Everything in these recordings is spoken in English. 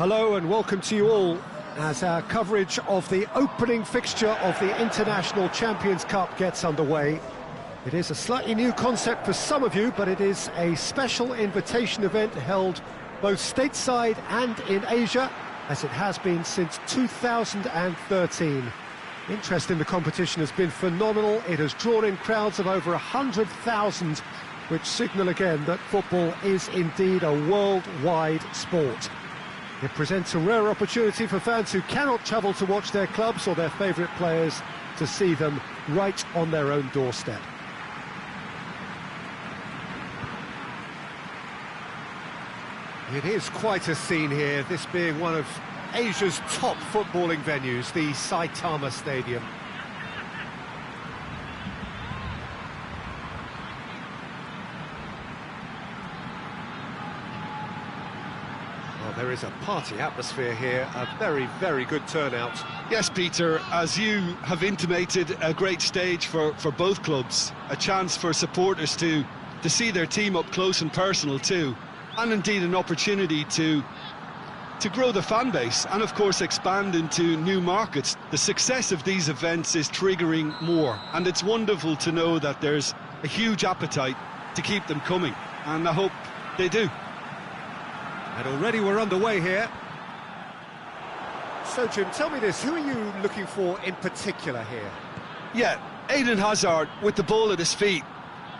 Hello and welcome to you all as our coverage of the opening fixture of the International Champions Cup gets underway. It is a slightly new concept for some of you, but it is a special invitation event held both stateside and in Asia, as it has been since 2013. Interest in the competition has been phenomenal. It has drawn in crowds of over 100,000, which signal again that football is indeed a worldwide sport. It presents a rare opportunity for fans who cannot travel to watch their clubs or their favourite players to see them right on their own doorstep. It is quite a scene here, this being one of Asia's top footballing venues, the Saitama Stadium. Well, there is a party atmosphere here, a very, very good turnout. Yes, Peter, as you have intimated, a great stage for both clubs, a chance for supporters to see their team up close and personal too, and indeed an opportunity to grow the fan base and of course expand into new markets. The success of these events is triggering more, and it's wonderful to know that there's a huge appetite to keep them coming, and I hope they do. And already we're underway here. So Jim, tell me this, who are you looking for in particular here? Yeah, Eden Hazard with the ball at his feet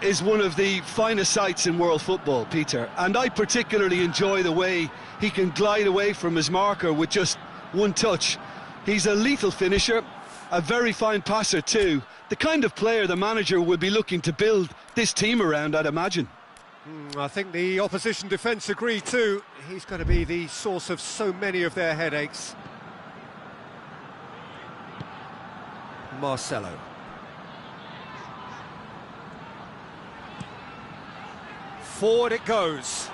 is one of the finest sights in world football, Peter, and I particularly enjoy the way he can glide away from his marker with just one touch. He's a lethal finisher, a very fine passer too, the kind of player the manager would be looking to build this team around, I'd imagine. I think the opposition defence agree too. He's going to be the source of so many of their headaches. Marcelo. Forward it goes.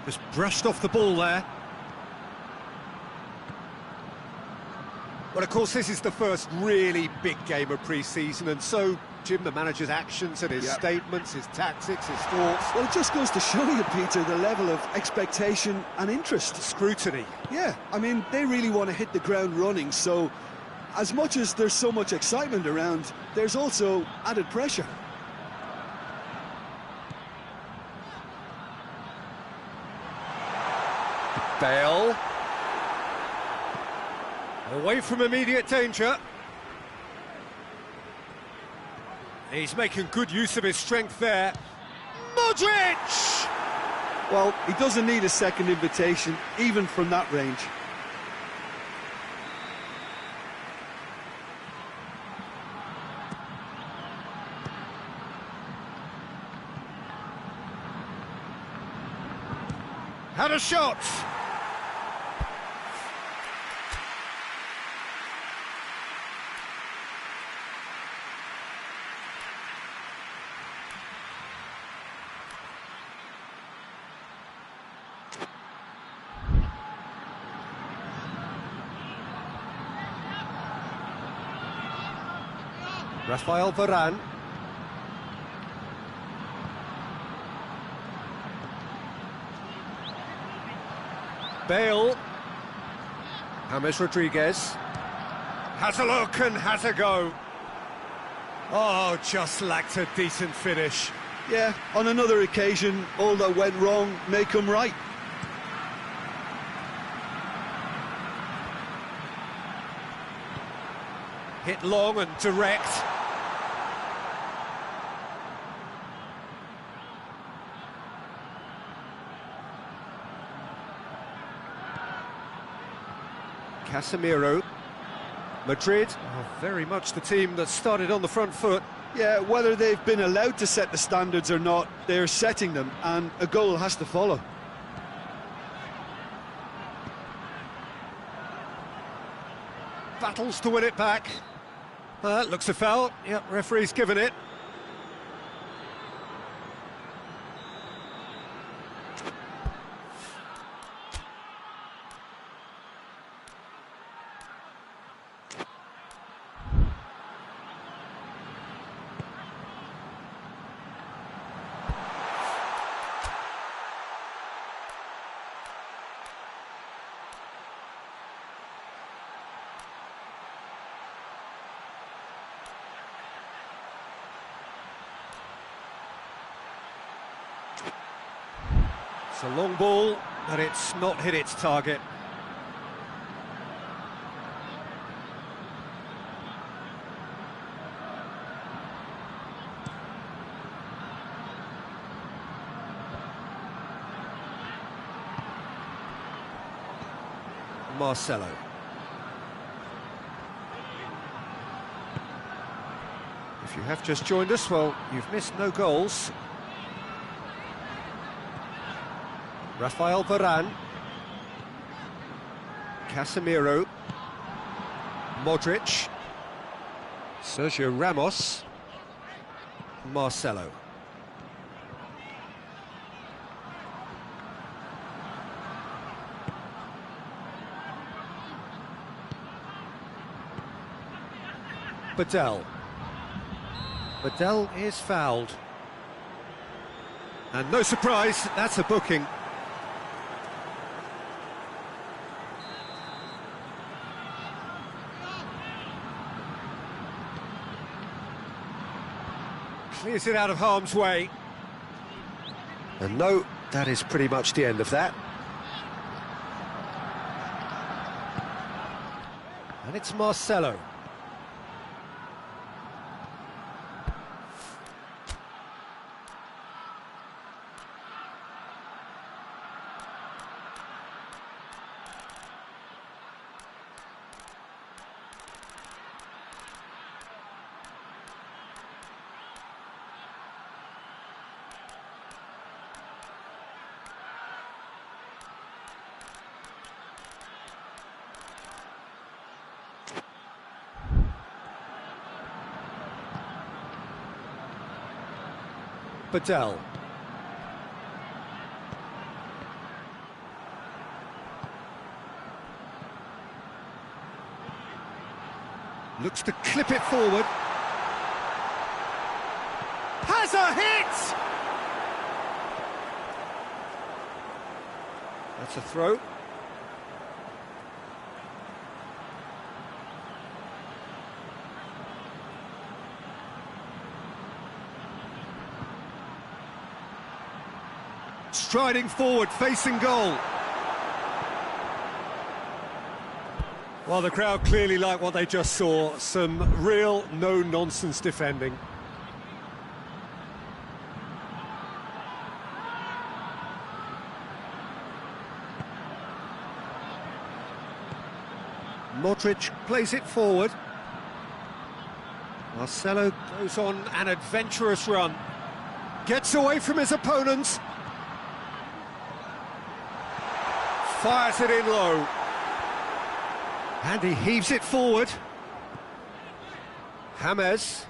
Just brushed off the ball there. Well, of course, this is the first really big game of pre-season, and so, Jim, the manager's actions and his statements, his tactics, his thoughts... Well, it just goes to show you, Peter, the level of expectation and interest. Scrutiny. Yeah, I mean, they really want to hit the ground running, so as much as there's so much excitement around, there's also added pressure. Bale. Away from immediate danger. He's making good use of his strength there. Modric! Well, he doesn't need a second invitation, even from that range. Had a shot! Rafael Varane. Bale. James Rodriguez. Has a look and has a go. Oh, just lacked a decent finish. Yeah, on another occasion, all that went wrong may come right. Hit long and direct. Casemiro. Madrid are very much the team that started on the front foot. Yeah, whether they've been allowed to set the standards or not, they're setting them, and a goal has to follow. Battles to win it back. Looks a foul. Yep, referee's given it. It's a long ball, but it's not hit its target. Marcelo. If you have just joined us, well, you've missed no goals. Rafael Varane, Casemiro, Modric, Sergio Ramos, Marcelo. Badel is fouled. And no surprise, that's a booking. Clears it out of harm's way. And no, that is pretty much the end of that. And it's Marcelo. Badel. Looks to clip it forward. Has a hit! That's a throw. Striding forward, facing goal. Well, the crowd clearly like what they just saw. Some real no-nonsense defending. Modric plays it forward. Marcelo goes on an adventurous run. Gets away from his opponents. Fires it in low. And he heaves it forward. James.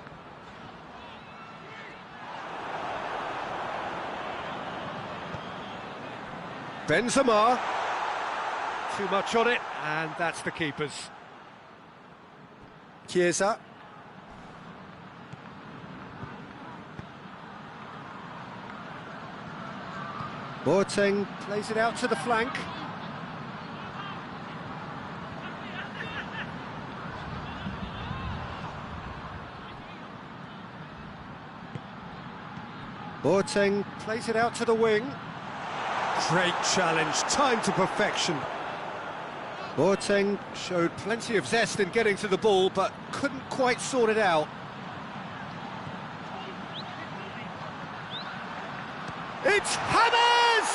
Benzema. Too much on it, and that's the keeper's. Chiesa. Boateng plays it out to the flank. Boateng plays it out to the wing. Great challenge, timed to perfection. Boateng showed plenty of zest in getting to the ball, but couldn't quite sort it out. It's James!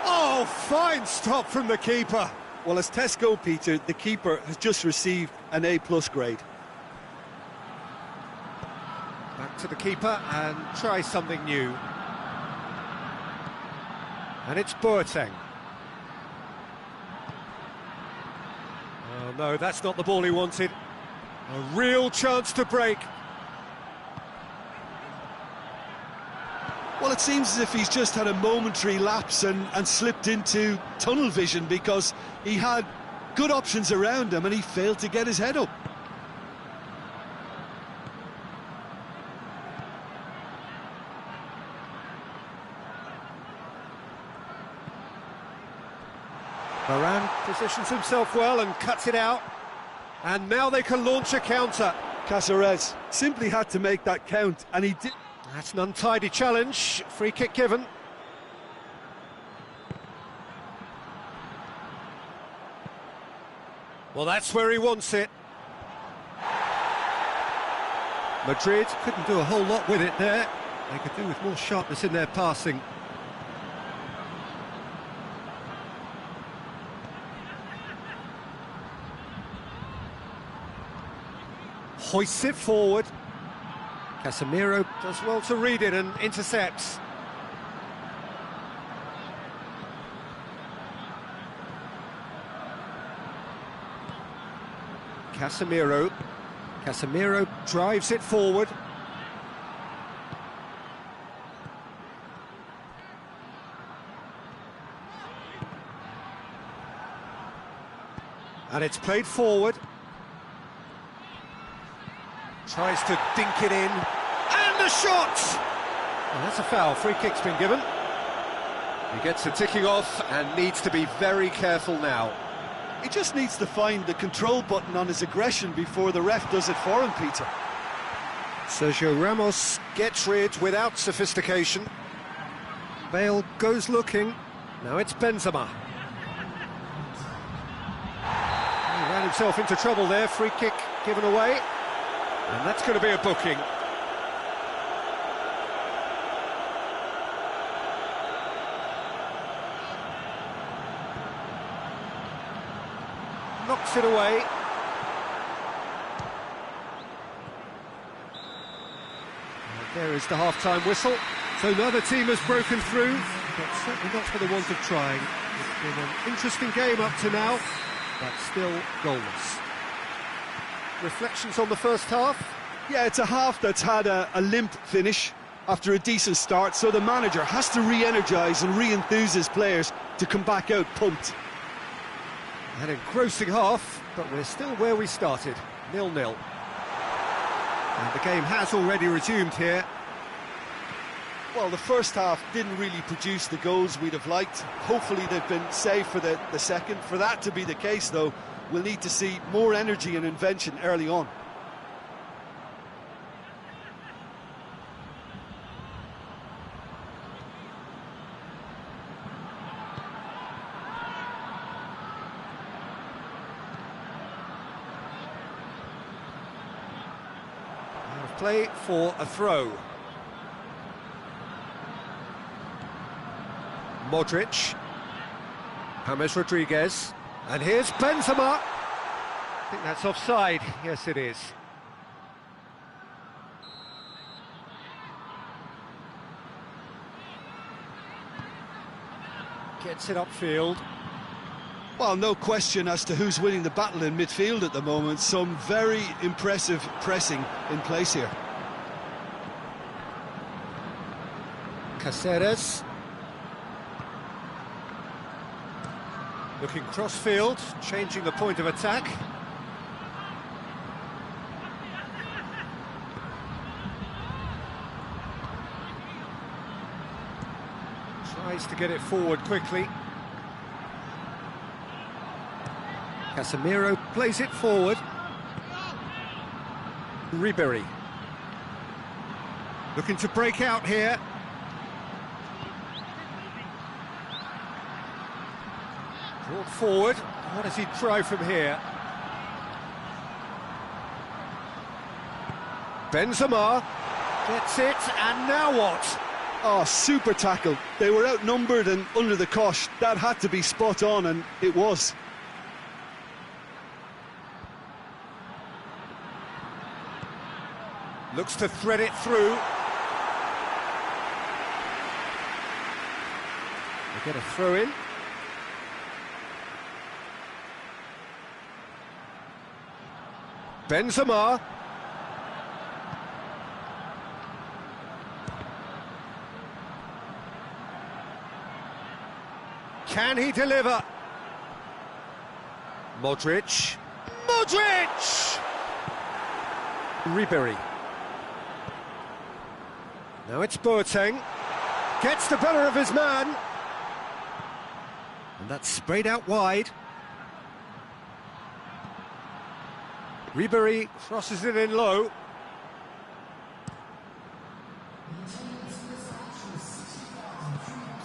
Oh, fine stop from the keeper. Well, as tests go, Peter, the keeper has just received an A+ grade. Back to the keeper and try something new. And it's Boateng. Oh no, that's not the ball he wanted. A real chance to break. Well, it seems as if he's just had a momentary lapse and slipped into tunnel vision, because he had good options around him and he failed to get his head up. Varane positions himself well and cuts it out. And now they can launch a counter. Caceres simply had to make that count, and he did. That's an untidy challenge. Free kick given. Well, that's where he wants it. Madrid couldn't do a whole lot with it there. They could do with more sharpness in their passing. Hoists it forward. Casemiro does well to read it and intercepts. Casemiro drives it forward. And it's played forward. Tries to dink it in. And the shot! Well, that's a foul. Free kick's been given. He gets the ticking off and needs to be very careful now. He just needs to find the control button on his aggression before the ref does it for him, Peter. Sergio Ramos gets rid without sophistication. Bale goes looking. Now it's Benzema. He ran himself into trouble there. Free kick given away. And that's going to be a booking. Knocks it away. And there is the half-time whistle. So neither team has broken through, but certainly not for the want of trying. It's been an interesting game up to now, but still goalless. Reflections on the first half? Yeah, it's a half that's had a limp finish after a decent start, so the manager has to re-energise and re-enthuse his players to come back out pumped. An engrossing half, but we're still where we started, 0-0. And the game has already resumed here. Well, the first half didn't really produce the goals we'd have liked. Hopefully they've been saved for the second. For that to be the case, though, we'll need to see more energy and invention early on. Play for a throw. Modric. James Rodriguez. And here's Benzema. I think that's offside. Yes, it is. Gets it upfield. Well, no question as to who's winning the battle in midfield at the moment. Some very impressive pressing in place here. Caceres. Looking cross-field, changing the point of attack. Tries to get it forward quickly. Casemiro plays it forward. Ribery. Looking to break out here. Brought forward. What does he try from here? Benzema gets it, and now what? Oh, super tackle. They were outnumbered and under the cosh. That had to be spot on, and it was. Looks to thread it through. They get a throw in. Benzema. Can he deliver? Modric. Modric! Ribery. Now it's Boateng. Gets the better of his man. And that's sprayed out wide. Ribery crosses it in low.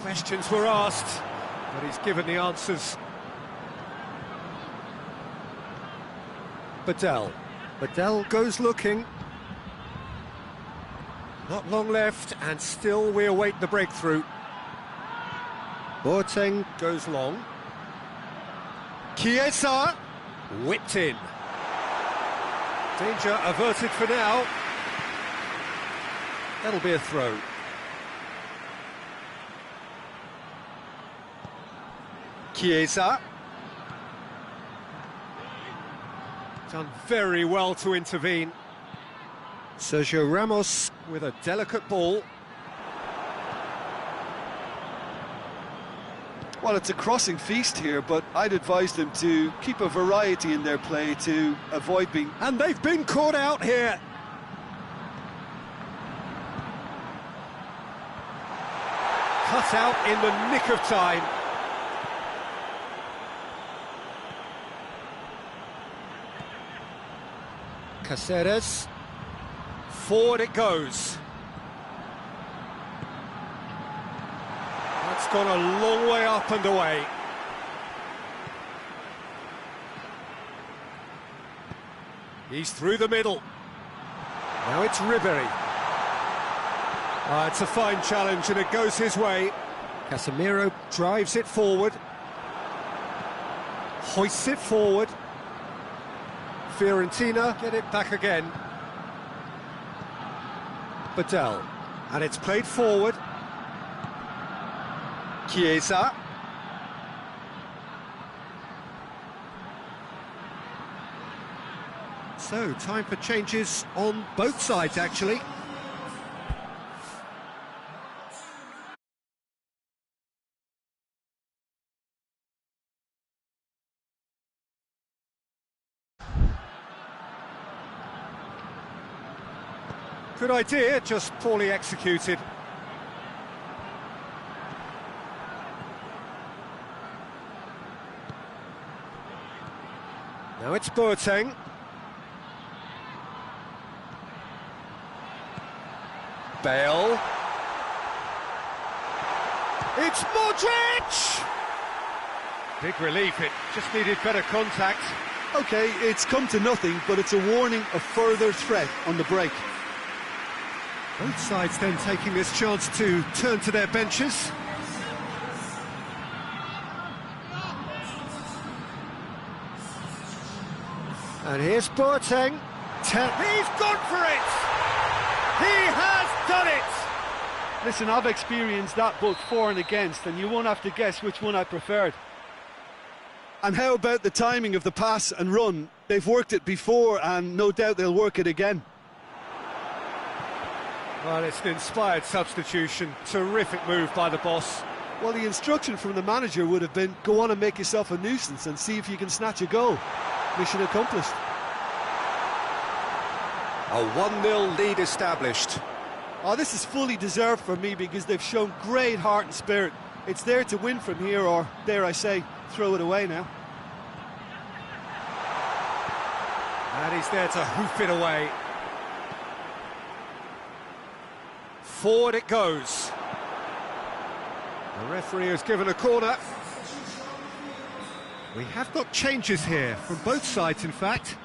Questions were asked, but he's given the answers. Bedell goes looking. Not long left, and still we await the breakthrough. Boateng goes long. Chiesa, whipped in. Danger averted for now. That'll be a throw. Chiesa. Done very well to intervene. Sergio Ramos with a delicate ball. Well, it's a crossing feast here, but I'd advise them to keep a variety in their play to avoid being... And they've been caught out here. Cut out in the nick of time. Caceres. Forward it goes. That's gone a long way up and away. He's through the middle. Now it's Ribery. It's a fine challenge and it goes his way. Casemiro drives it forward. Hoists it forward. Fiorentina get it back again. Bedell. And it's played forward. Chiesa. So, time for changes on both sides, actually. Good idea, just poorly executed. Now it's Boateng. Bale. It's Modric! Big relief, it just needed better contact. OK, it's come to nothing, but it's a warning of further threat on the break. Both sides then taking this chance to turn to their benches. And here's Boateng. He's gone for it! He has done it! Listen, I've experienced that both for and against, and you won't have to guess which one I preferred. And how about the timing of the pass and run? They've worked it before, and no doubt they'll work it again. Well, it's an inspired substitution. Terrific move by the boss. Well, the instruction from the manager would have been, go on and make yourself a nuisance and see if you can snatch a goal. Mission accomplished. A 1-0 lead established. Oh, this is fully deserved for me because they've shown great heart and spirit. It's there to win from here, or, dare I say, throw it away now. And he's there to hoof it away. Forward it goes. The referee has given a corner. We have got changes here, from both sides in fact.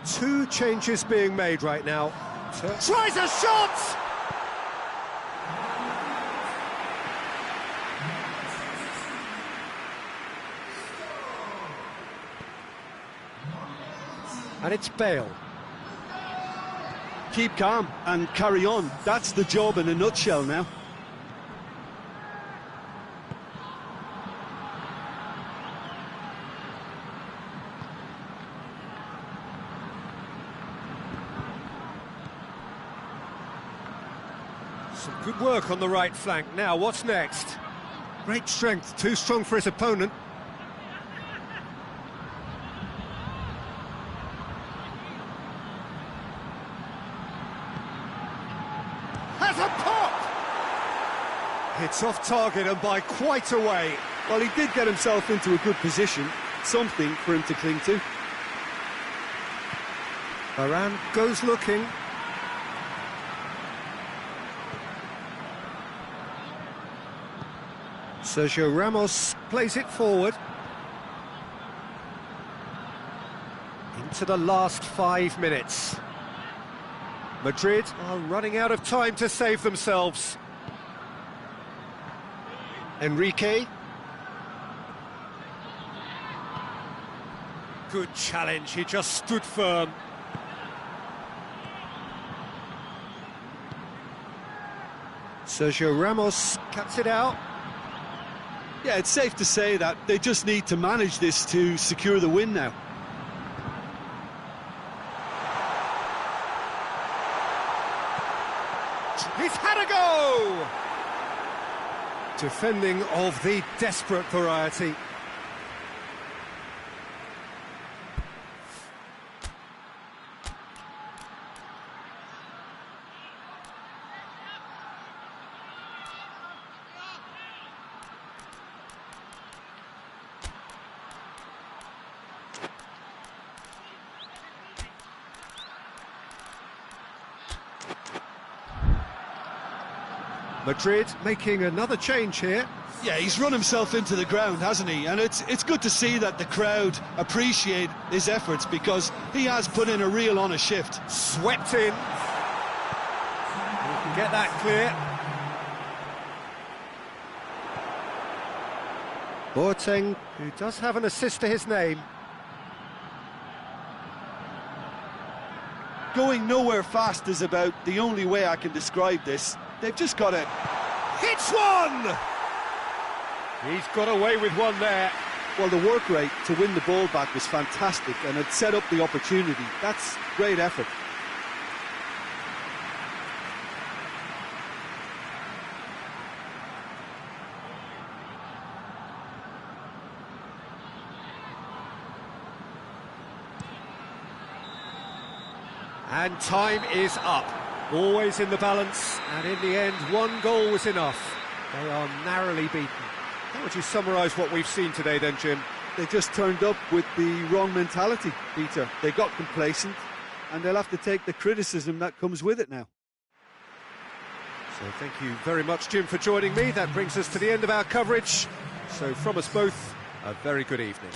2 changes being made right now. Tries a shot! And it's Bale. Keep calm and carry on. That's the job in a nutshell now. Some good work on the right flank. Now, what's next? Great strength, too strong for his opponent. Has a pop! It's off target and by quite a way. Well, he did get himself into a good position. Something for him to cling to. Varane goes looking. Sergio Ramos plays it forward. into the last 5 minutes. Madrid are running out of time to save themselves. Enrique. Good challenge, he just stood firm. Sergio Ramos cuts it out. Yeah, it's safe to say that they just need to manage this to secure the win now. He's had a go! Defending of the desperate variety. Madrid making another change here. Yeah, he's run himself into the ground, hasn't he? And it's good to see that the crowd appreciate his efforts because he has put in a real honest shift. Swept in. We can get that clear. Boateng, who does have an assist to his name. Going nowhere fast is about the only way I can describe this. They've just got to... Hits one! He's got away with one there. Well, the work rate to win the ball back was fantastic and it set up the opportunity. That's great effort. And time is up. Always in the balance, and in the end, one goal was enough. They are narrowly beaten. How would you summarise what we've seen today then, Jim? They just turned up with the wrong mentality, Peter. They got complacent, and they'll have to take the criticism that comes with it now. So thank you very much, Jim, for joining me. That brings us to the end of our coverage. So from us both, a very good evening.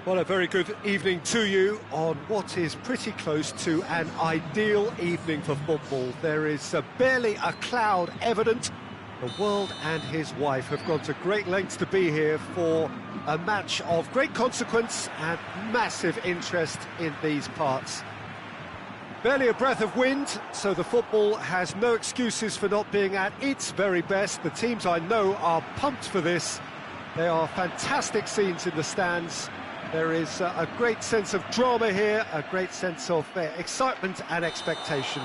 Well, a very good evening to you on what is pretty close to an ideal evening for football. There is barely a cloud evident. The world and his wife have gone to great lengths to be here for a match of great consequence and massive interest in these parts. Barely a breath of wind, so the football has no excuses for not being at its very best. The teams I know are pumped for this. There are fantastic scenes in the stands. There is a great sense of drama here, a great sense of excitement and expectation.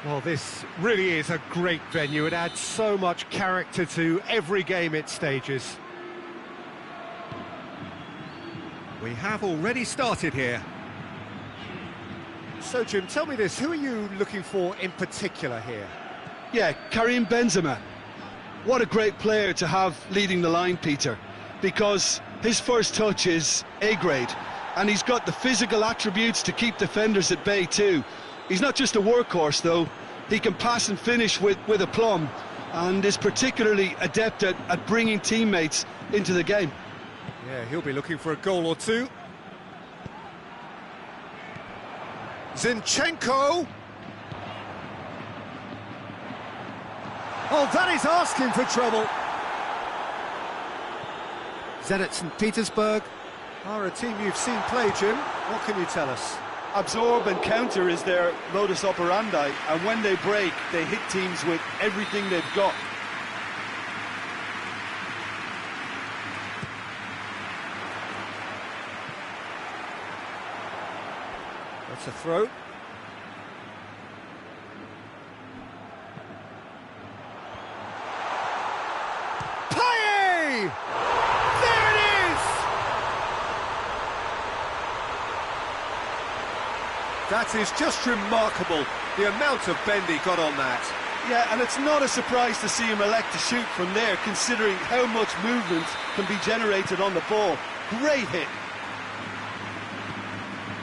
Well, this really is a great venue. It adds so much character to every game it stages. We have already started here. So, Jim, tell me this, who are you looking for in particular here? Yeah, Karim Benzema. What a great player to have leading the line, Peter, because his first touch is A-grade, and he's got the physical attributes to keep defenders at bay too. He's not just a workhorse, though. He can pass and finish with aplomb, and is particularly adept at bringing teammates into the game. Yeah, he'll be looking for a goal or two. Zinchenko! Oh, that is asking for trouble. Zenit St. Petersburg are a team you've seen play, Jim. What can you tell us? Absorb and counter is their modus operandi, and when they break, they hit teams with everything they've got. That's a throw. Payet! There it is! That is just remarkable, the amount of bend he got on that. Yeah, and it's not a surprise to see him elect to shoot from there, considering how much movement can be generated on the ball. Great hit.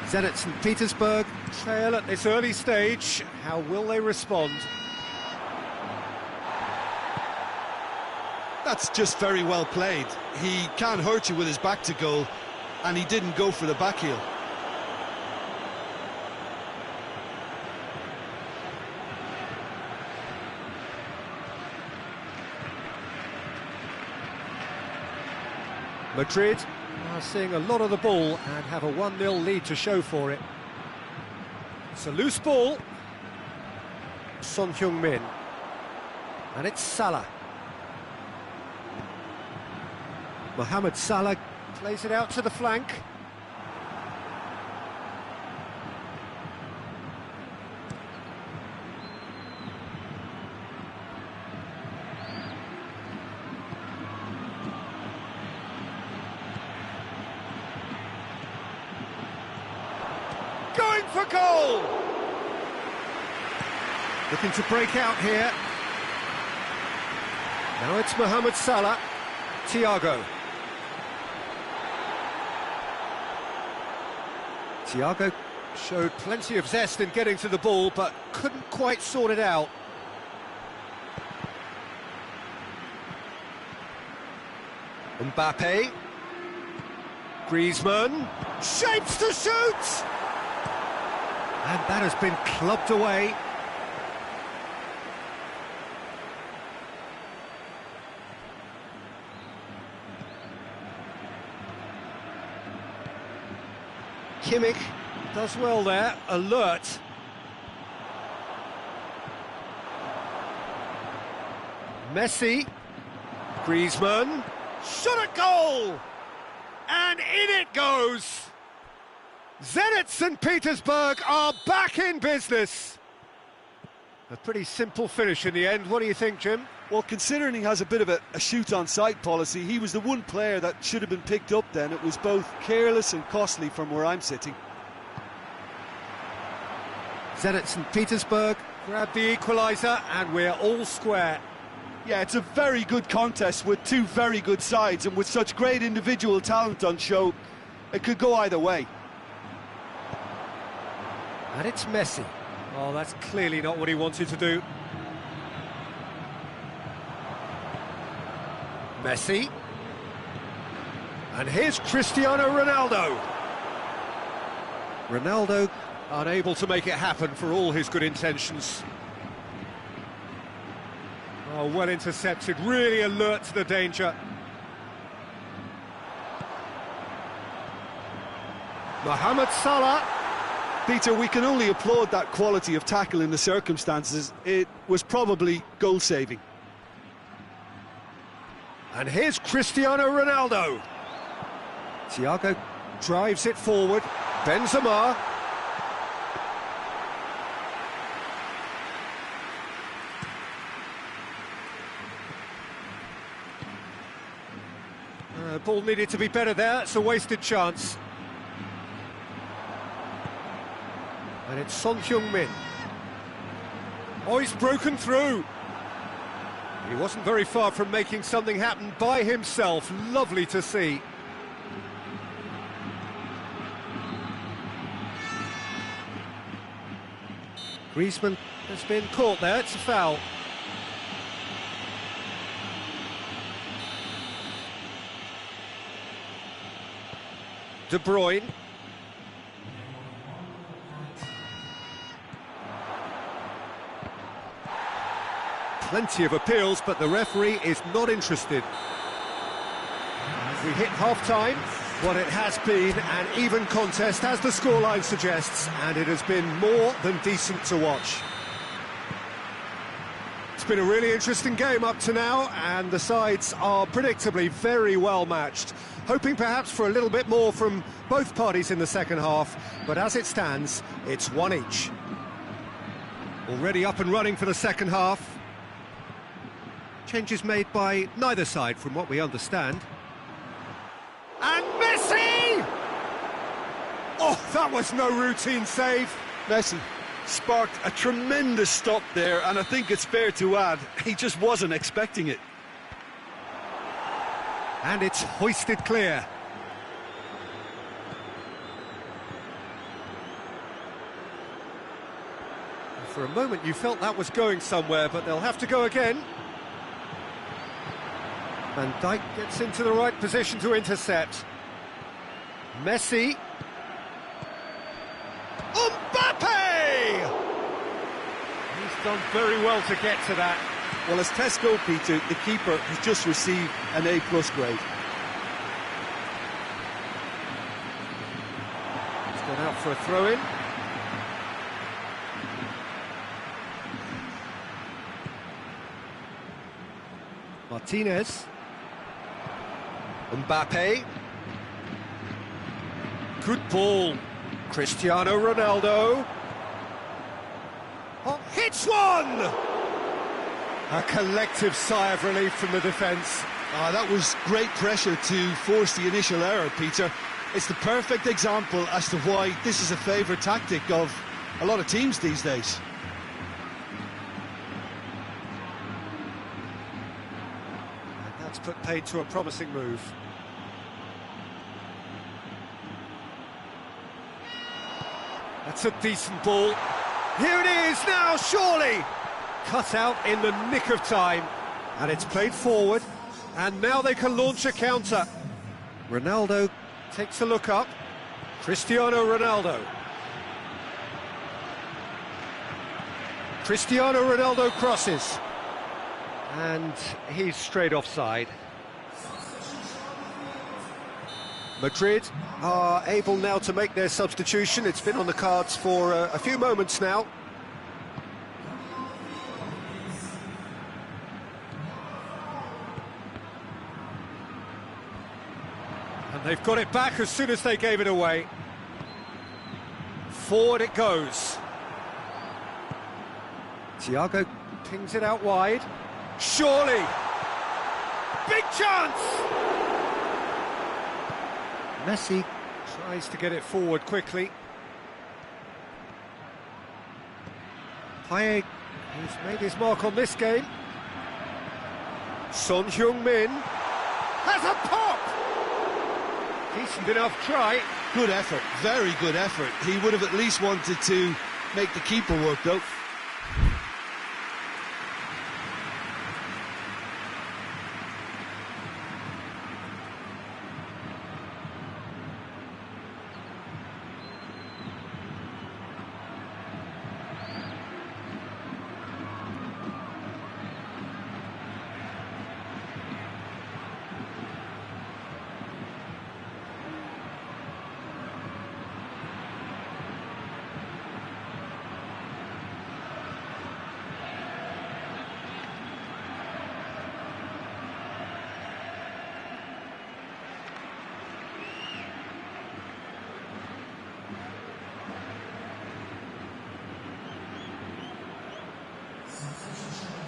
Zenit St. Petersburg trail at this early stage. How will they respond? That's just very well played. He can't hurt you with his back to goal, and he didn't go for the back heel. Madrid are seeing a lot of the ball and have a 1-0 lead to show for it. It's a loose ball. Son Heung-min. And it's Salah. Mohamed Salah plays it out to the flank. Going for goal! Looking to break out here. Now it's Mohamed Salah. Thiago. Thiago showed plenty of zest in getting to the ball, but couldn't quite sort it out. Mbappe. Griezmann. Shapes to shoot! And that has been clubbed away. Kimmich does well there, alert. Messi, Griezmann, shot at goal! And in it goes! Zenit St. Petersburg are back in business. A pretty simple finish in the end. What do you think, Jim? Well, considering he has a bit of a shoot-on-sight policy, he was the one player that should have been picked up then. It was both careless and costly from where I'm sitting. Zenit St. Petersburg grab the equaliser and we're all square. Yeah, it's a very good contest with two very good sides, and with such great individual talent on show, it could go either way. And it's Messi. Oh, that's clearly not what he wanted to do. Messi. And here's Cristiano Ronaldo. Ronaldo unable to make it happen for all his good intentions. Oh, well intercepted, really alert to the danger. Mohamed Salah. Peter, we can only applaud that quality of tackle in the circumstances. It was probably goal-saving. And here's Cristiano Ronaldo. Thiago drives it forward. Benzema. Ball needed to be better there. It's a wasted chance. And it's Son Heung-min. Oh, he's broken through. He wasn't very far from making something happen by himself. Lovely to see. Griezmann has been caught there. It's a foul. De Bruyne. Plenty of appeals, but the referee is not interested. We hit half-time. What it has been an even contest, as the scoreline suggests, and it has been more than decent to watch. It's been a really interesting game up to now, and the sides are predictably very well matched. Hoping perhaps for a little bit more from both parties in the second half, but as it stands, it's one each. Already up and running for the second half. Changes made by neither side from what we understand. And Messi! Oh, that was no routine save. Messi sparked a tremendous stop there, and I think it's fair to add, he just wasn't expecting it. And it's hoisted clear. For a moment you felt that was going somewhere, but they'll have to go again. Van Dijk gets into the right position to intercept. Messi. Mbappe! He's done very well to get to that. Well, as Tesco, Peter, the keeper has just received an A+ grade. He's gone out for a throw-in. Martinez. Mbappe. Good ball. Cristiano Ronaldo. Oh, hits one! A collective sigh of relief from the defence. That was great pressure to force the initial error, Peter. It's the perfect example as to why this is a favourite tactic of a lot of teams these days. And that's put paid to a promising move. That's a decent ball. Here it is now, surely! Cut out in the nick of time, and it's played forward, and now they can launch a counter. Ronaldo takes a look up. Cristiano Ronaldo. Cristiano Ronaldo crosses, and he's straight offside. Madrid are able now to make their substitution. It's been on the cards for a few moments now. And they've got it back as soon as they gave it away. Forward it goes. Thiago pings it out wide. Surely! Big chance! Messi tries to get it forward quickly. Payet, who's made his mark on this game. Son Heung-min has a pop! Decent enough try. Good effort, very good effort. He would have at least wanted to make the keeper work, though.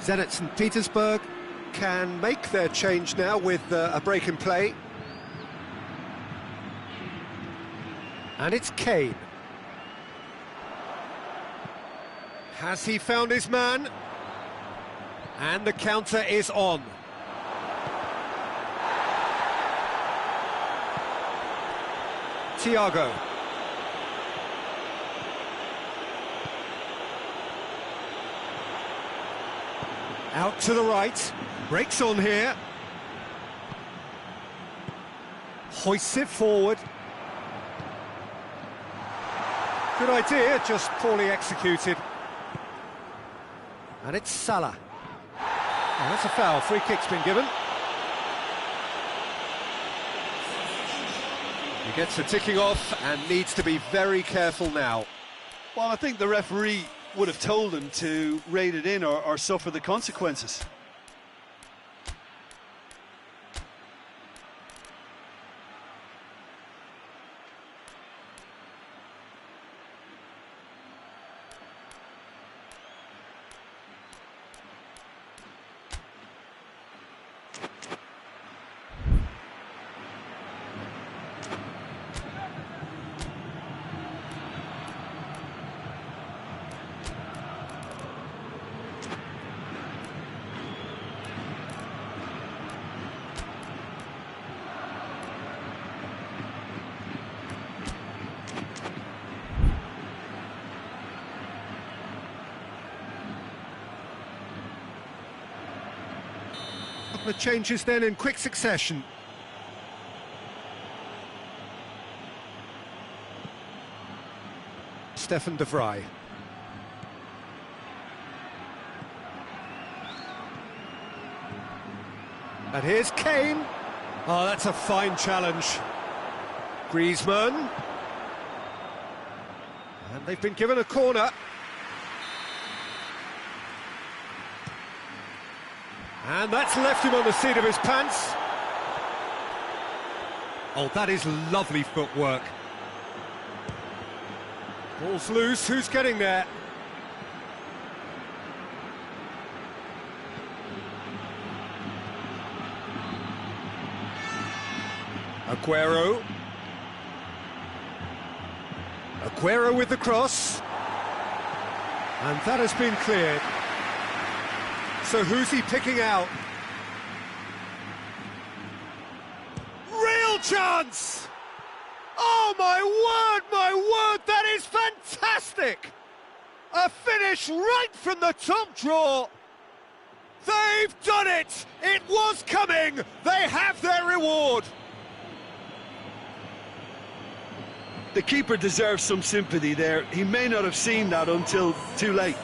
Zenit St. Petersburg can make their change now with a break in play. And it's Kane. Has he found his man? And the counter is on. Thiago. Out to the right, breaks on here. Hoists it forward. Good idea, just poorly executed. And it's Salah. Oh, that's a foul, free kick's been given. He gets the ticking off and needs to be very careful now. Well, I think the referee would have told him to rate it in or suffer the consequences. The changes then in quick succession. Stefan de Vrij. And here's Kane. Oh, that's a fine challenge. Griezmann. And they've been given a corner. And that's left him on the seat of his pants. Oh, that is lovely footwork. Ball's loose, who's getting there? Aguero. Aguero with the cross. And that has been cleared. So who's he picking out? Real chance! Oh my word, that is fantastic! A finish right from the top drawer. They've done it! It was coming! They have their reward! The keeper deserves some sympathy there. He may not have seen that until too late.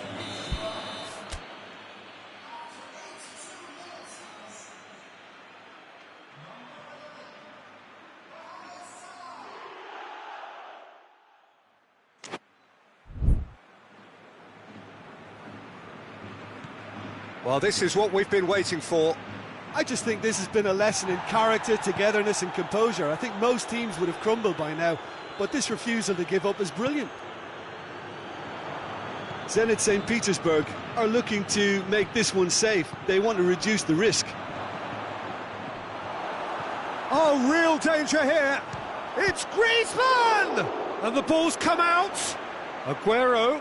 Well, this is what we've been waiting for. I just think this has been a lesson in character, togetherness and composure. I think most teams would have crumbled by now, but this refusal to give up is brilliant. Zenit St. Petersburg are looking to make this one safe. They want to reduce the risk. Oh, real danger here. It's Griezmann! And the ball's come out. Aguero.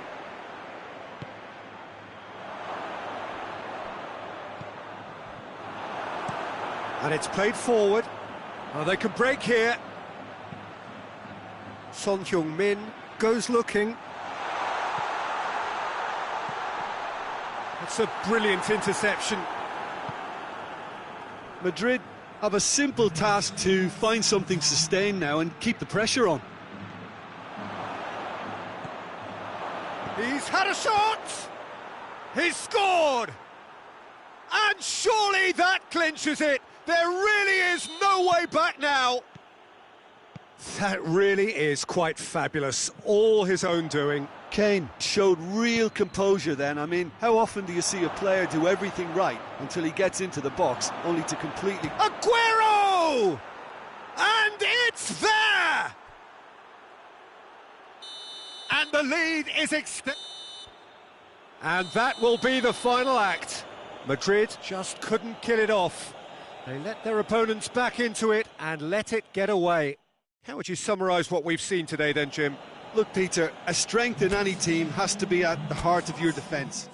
And it's played forward. Oh, they can break here. Son Heung-min goes looking. It's a brilliant interception. Madrid have a simple task to find something sustained now and keep the pressure on. He's had a shot! He's scored! And surely that clinches it! There really is no way back now! That really is quite fabulous, all his own doing. Kane showed real composure then. I mean, how often do you see a player do everything right until he gets into the box, only to completely... Aguero! And it's there! And the lead is extended. And that will be the final act. Madrid just couldn't kill it off. They let their opponents back into it and let it get away. How would you summarise what we've seen today then, Jim? Look, Peter, a strength in any team has to be at the heart of your defence.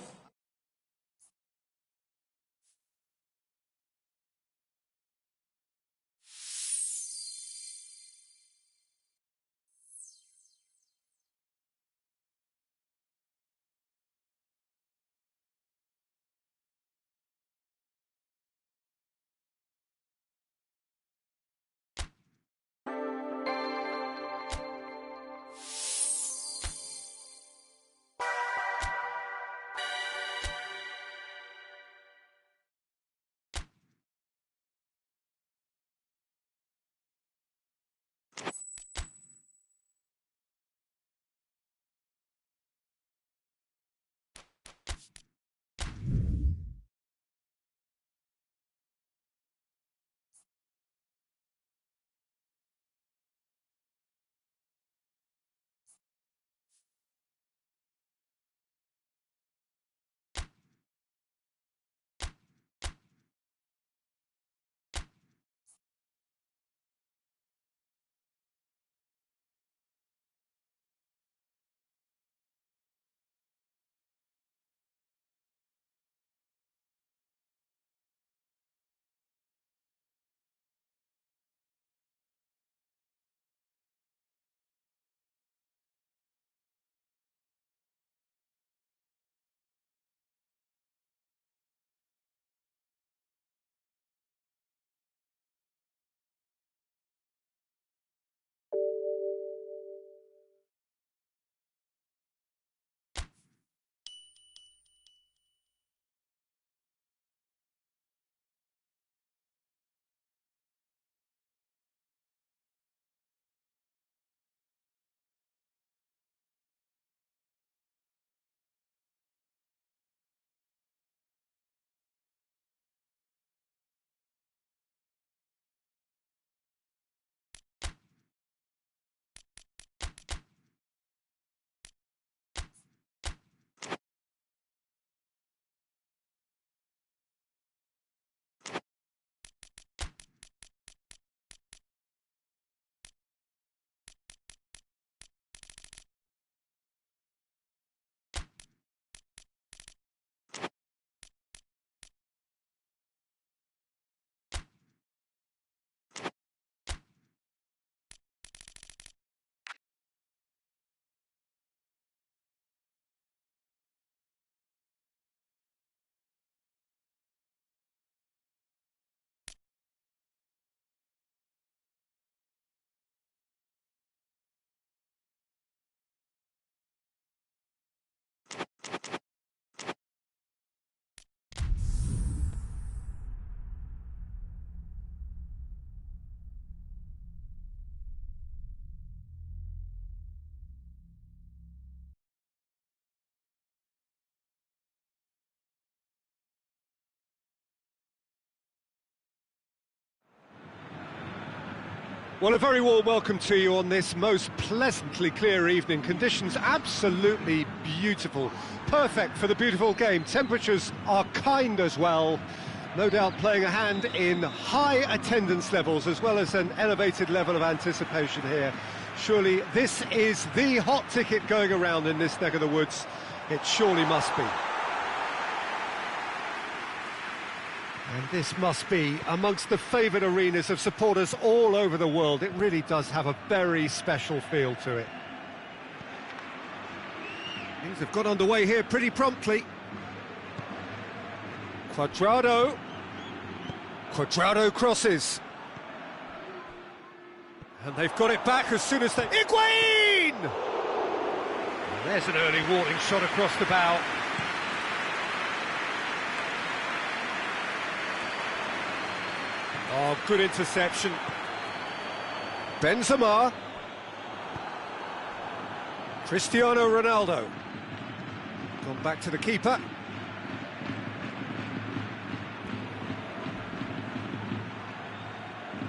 Well, a very warm welcome to you on this most pleasantly clear evening. Conditions absolutely beautiful. Perfect for the beautiful game. Temperatures are kind as well. No doubt playing a hand in high attendance levels as well as an elevated level of anticipation here. Surely this is the hot ticket going around in this neck of the woods. It surely must be. And this must be amongst the favoured arenas of supporters all over the world. It really does have a very special feel to it. Things have got underway here pretty promptly. Cuadrado crosses. And they've got it back as soon as they... Higuain! There's an early warning shot across the bow. Oh, good interception. Benzema. Cristiano Ronaldo. Gone back to the keeper.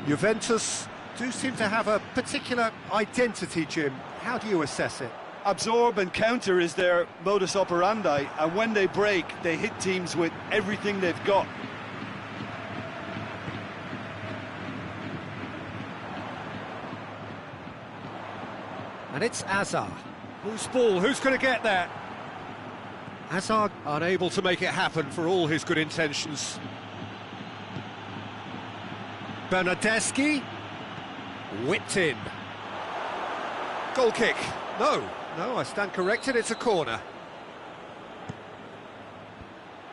Juventus do seem to have a particular identity, Jim. How do you assess it? Absorb and counter is their modus operandi, and when they break, they hit teams with everything they've got. And it's Azar. Who's ball? Who's going to get there? Azar unable to make it happen for all his good intentions. Bernardeschi whipped in. Goal kick. No, I stand corrected, it's a corner.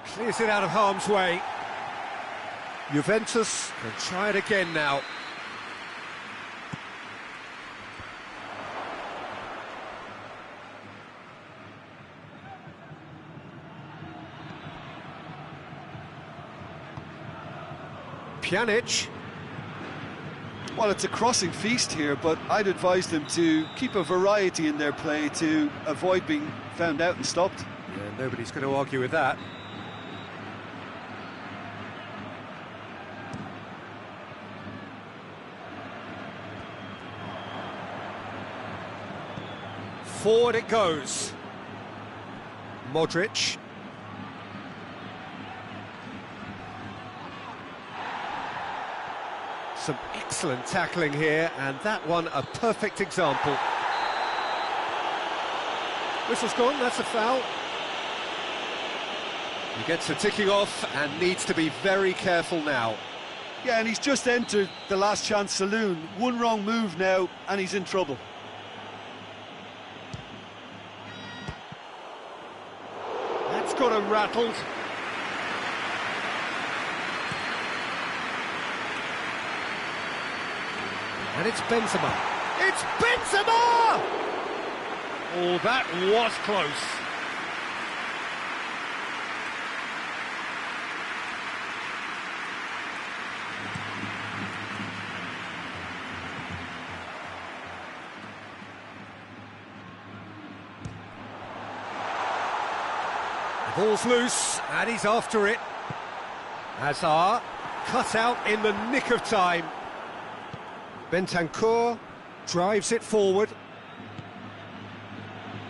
Clears it out of harm's way. Juventus can try it again now. Pjanic. Well, it's a crossing feast here, but I'd advise them to keep a variety in their play to avoid being found out and stopped. Yeah, nobody's going to argue with that. Forward it goes. Modric. Some excellent tackling here, and that one a perfect example. Whistle's gone, that's a foul. He gets the ticking off and needs to be very careful now. Yeah, and he's just entered the last chance saloon. One wrong move now, and he's in trouble. That's got him rattled. And it's Benzema. It's Benzema! Oh, that was close. The ball's loose, and he's after it. Hazard cut out in the nick of time. Bentancur drives it forward.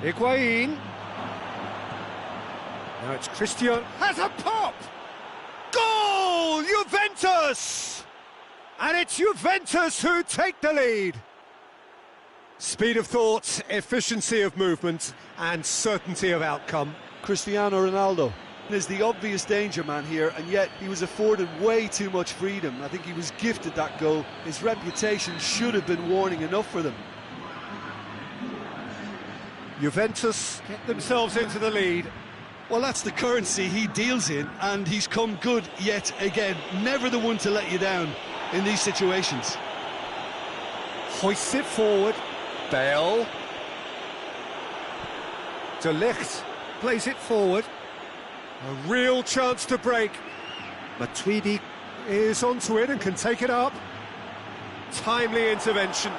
Higuain. Now it's Christian. Has a pop! Goal! Juventus! And it's Juventus who take the lead. Speed of thought, efficiency of movement, and certainty of outcome. Cristiano Ronaldo is the obvious danger man here, and yet he was afforded way too much freedom. I think he was gifted that goal. His reputation should have been warning enough for them. Juventus get themselves into the lead. Well, that's the currency he deals in, and he's come good yet again. Never the one to let you down in these situations. Hoists it forward. Bale. De Ligt plays it forward. A real chance to break. Matuidi is onto it and can take it up. Timely intervention.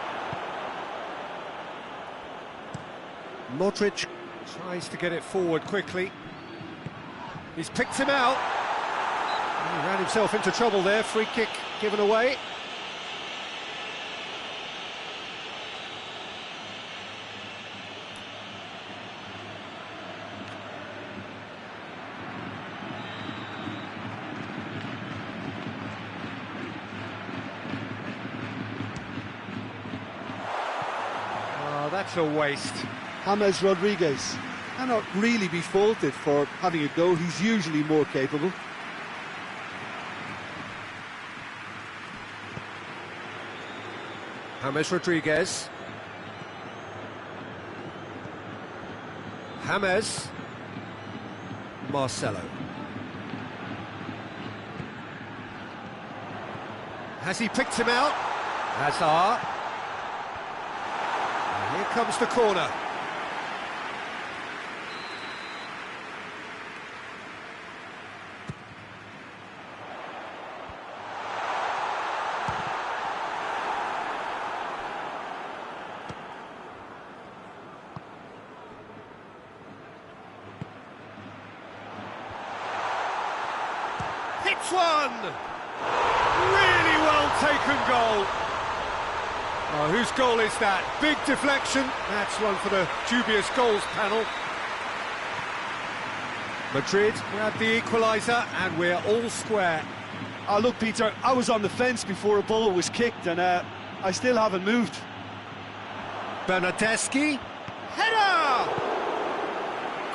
Modric tries to get it forward quickly. He's picked him out. He ran himself into trouble there. Free kick given away. That's a waste. James Rodriguez cannot really be faulted for having a go. He's usually more capable. James Rodriguez. James. Marcelo. Has he picked him out? Hazard. Here comes the corner. Hits one! Really well taken goal. Oh, whose goal is that? Big deflection. That's one for the dubious goals panel. Madrid grab the equaliser and we're all square. Oh, look, Peter, I was on the fence before a ball was kicked and I still haven't moved. Bernardeschi. Header!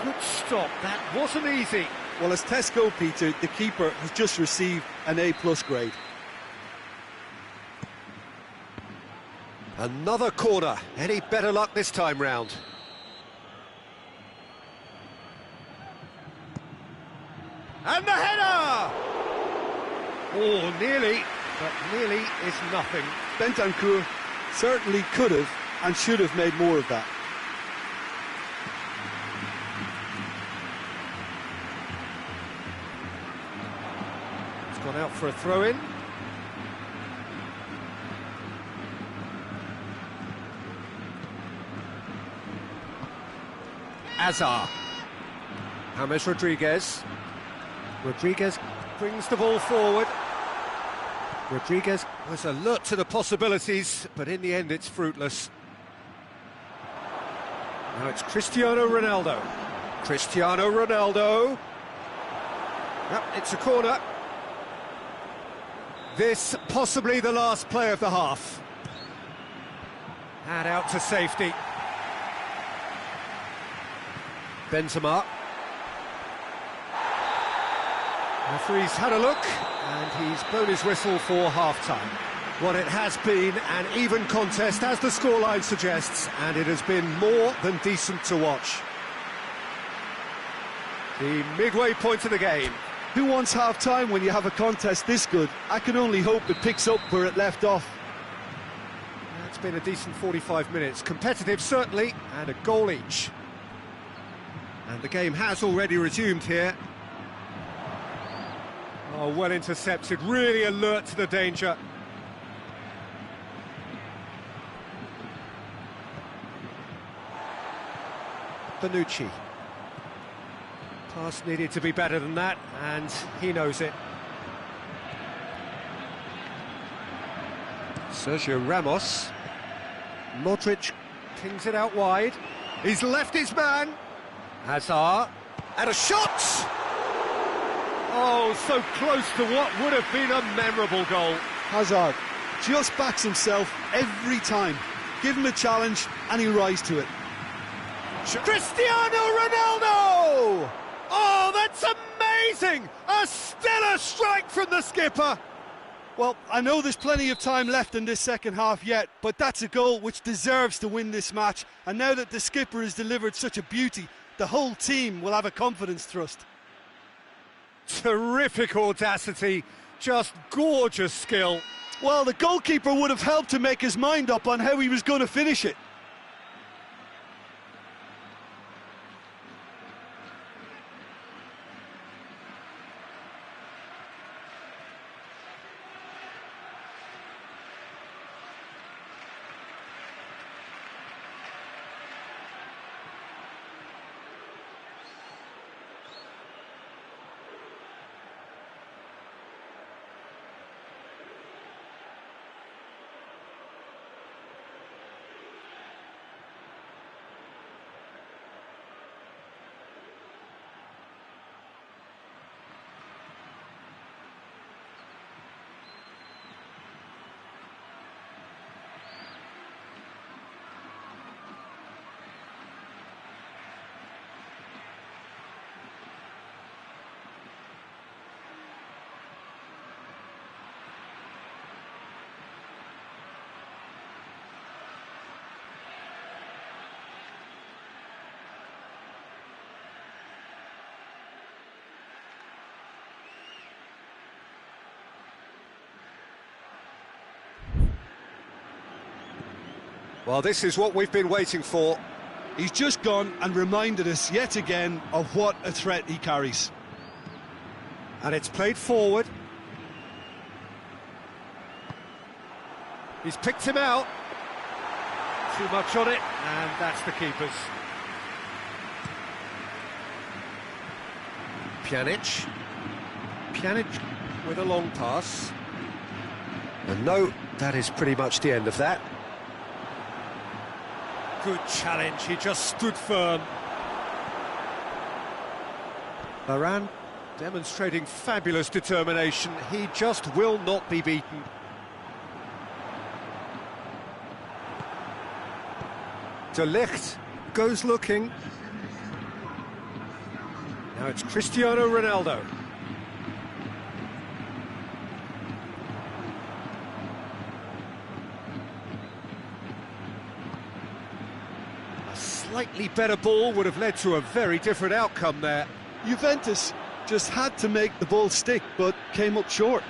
Good stop, that wasn't easy. Well, as Tesco, Peter, the keeper has just received an A+ grade. Another corner. Any better luck this time round? And the header! Oh, nearly, but nearly is nothing. Bentancur certainly could have and should have made more of that. It's gone out for a throw-in. Azar. James Rodriguez. Rodriguez brings the ball forward. Rodriguez was alert to the possibilities, but in the end it's fruitless. Now it's Cristiano Ronaldo. Cristiano Ronaldo. Yep, it's a corner. This possibly the last play of the half. And out to safety. Benzema. Referee's had a look, and he's blown his whistle for half-time. Well, it has been an even contest, as the scoreline suggests, and it has been more than decent to watch. The midway point of the game. Who wants half-time when you have a contest this good? I can only hope it picks up where it left off. It's been a decent 45 minutes. Competitive, certainly, and a goal each. And the game has already resumed here. Oh, well intercepted, really alert to the danger. Bonucci. Pass needed to be better than that, and he knows it. Sergio Ramos. Modric pings it out wide. He's left his man. Hazard. And a shot! Oh, so close to what would have been a memorable goal. Hazard just backs himself every time. Give him a challenge and he'll rise to it. Cristiano Ronaldo! Oh, that's amazing! A stellar strike from the skipper! Well, I know there's plenty of time left in this second half yet, but that's a goal which deserves to win this match. And now that the skipper has delivered such a beauty, the whole team will have a confidence thrust. Terrific audacity, just gorgeous skill. Well, the goalkeeper would have helped to make his mind up on how he was going to finish it. Well, this is what we've been waiting for. He's just gone and reminded us yet again of what a threat he carries. And it's played forward. He's picked him out. Too much on it, and that's the keeper's. Pjanic. Pjanic with a long pass. And no, that is pretty much the end of that. Good challenge, he just stood firm. Varane demonstrating fabulous determination, he just will not be beaten. De Ligt goes looking. Now it's Cristiano Ronaldo. A slightly better ball would have led to a very different outcome there. Juventus just had to make the ball stick, but came up short.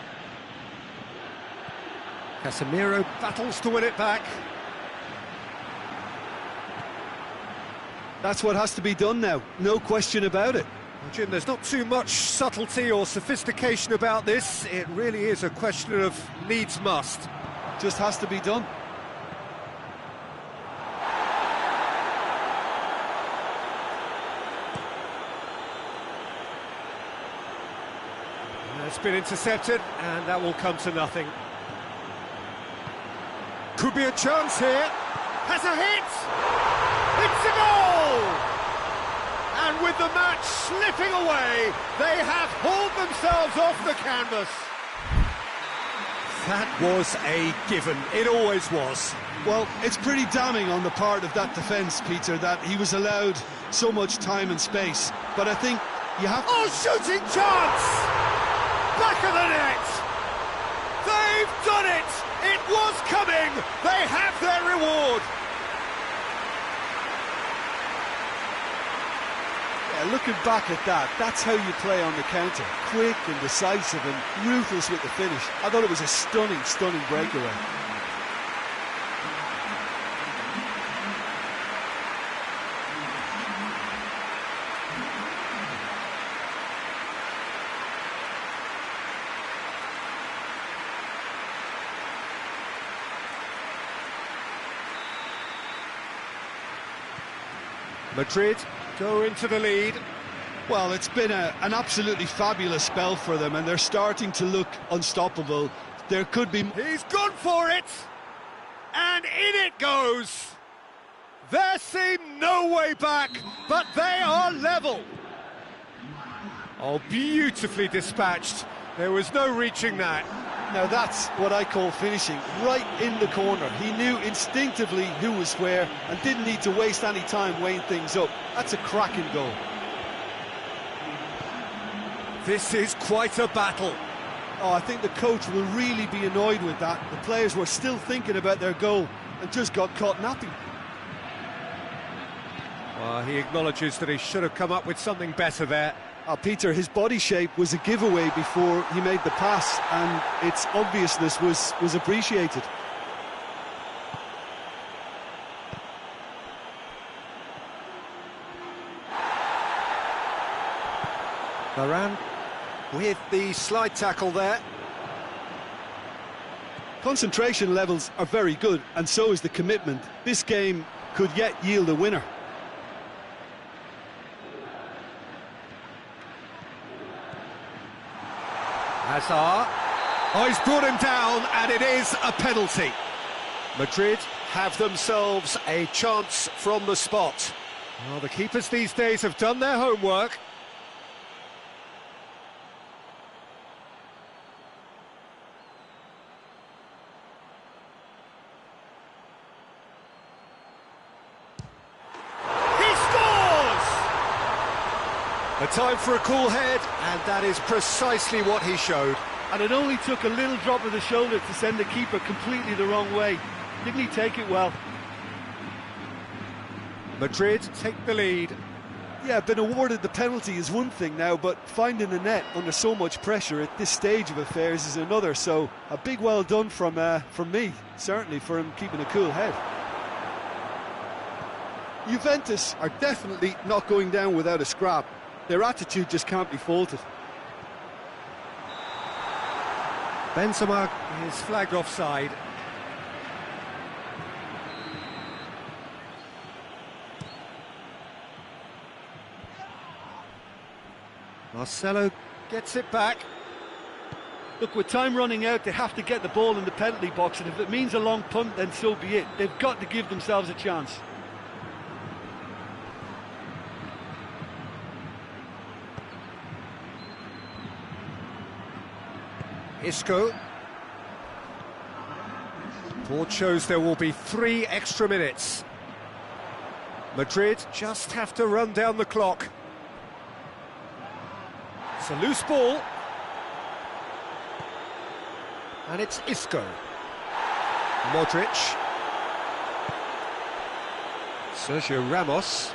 Casemiro battles to win it back. That's what has to be done now, no question about it. Well, Jim, there's not too much subtlety or sophistication about this. It really is a question of needs must. Just has to be done. It's been intercepted, and that will come to nothing. Could be a chance here. Has a hit! It's a goal! And with the match slipping away, they have hauled themselves off the canvas. That was a given. It always was. Well, it's pretty damning on the part of that defence, Peter, that he was allowed so much time and space. But I think you have to... Oh, shooting chance! Back of the net! They've done it! It was coming! They have their reward! Yeah, looking back at that, that's how you play on the counter. Quick and decisive and ruthless with the finish. I thought it was a stunning, stunning breakaway. Madrid go into the lead. Well, it's been an absolutely fabulous spell for them, and they're starting to look unstoppable. There could be... He's gone for it! And in it goes! There seemed no way back, but they are level. Oh, beautifully dispatched. There was no reaching that. Now that's what I call finishing, right in the corner. He knew instinctively who was where and didn't need to waste any time weighing things up. That's a cracking goal. This is quite a battle. Oh, I think the coach will really be annoyed with that. The players were still thinking about their goal and just got caught napping. Well, he acknowledges that he should have come up with something better there. Peter, his body shape was a giveaway before he made the pass, and its obviousness was appreciated. Varane with the slide tackle there. Concentration levels are very good, and so is the commitment. This game could yet yield a winner. Hazard. Oh, he's brought him down, and it is a penalty. Madrid have themselves a chance from the spot. Well, the keepers these days have done their homework. A time for a cool head, and that is precisely what he showed. And it only took a little drop of the shoulder to send the keeper completely the wrong way. Didn't he take it well? Madrid take the lead. Yeah, being awarded the penalty is one thing now, but finding the net under so much pressure at this stage of affairs is another. So a big well done from me, certainly, for him keeping a cool head. Juventus are definitely not going down without a scrap. Their attitude just can't be faulted. Benzema is flagged offside. Marcelo gets it back. Look, with time running out, they have to get the ball in the penalty box, and if it means a long punt, then so be it. They've got to give themselves a chance. Isco. Board shows there will be 3 extra minutes. Madrid just have to run down the clock. It's a loose ball. And it's Isco. Modric. Sergio Ramos.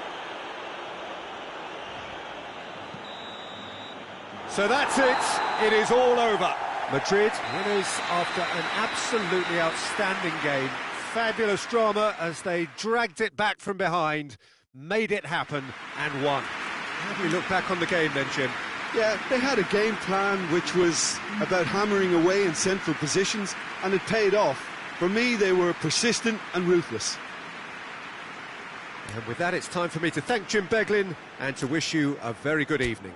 So that's it. It is all over. Madrid winners after an absolutely outstanding game. Fabulous drama as they dragged it back from behind, made it happen and won. How do we look back on the game then, Jim? Yeah, they had a game plan which was about hammering away in central positions, and it paid off. For me, they were persistent and ruthless. And with that, it's time for me to thank Jim Beglin and to wish you a very good evening.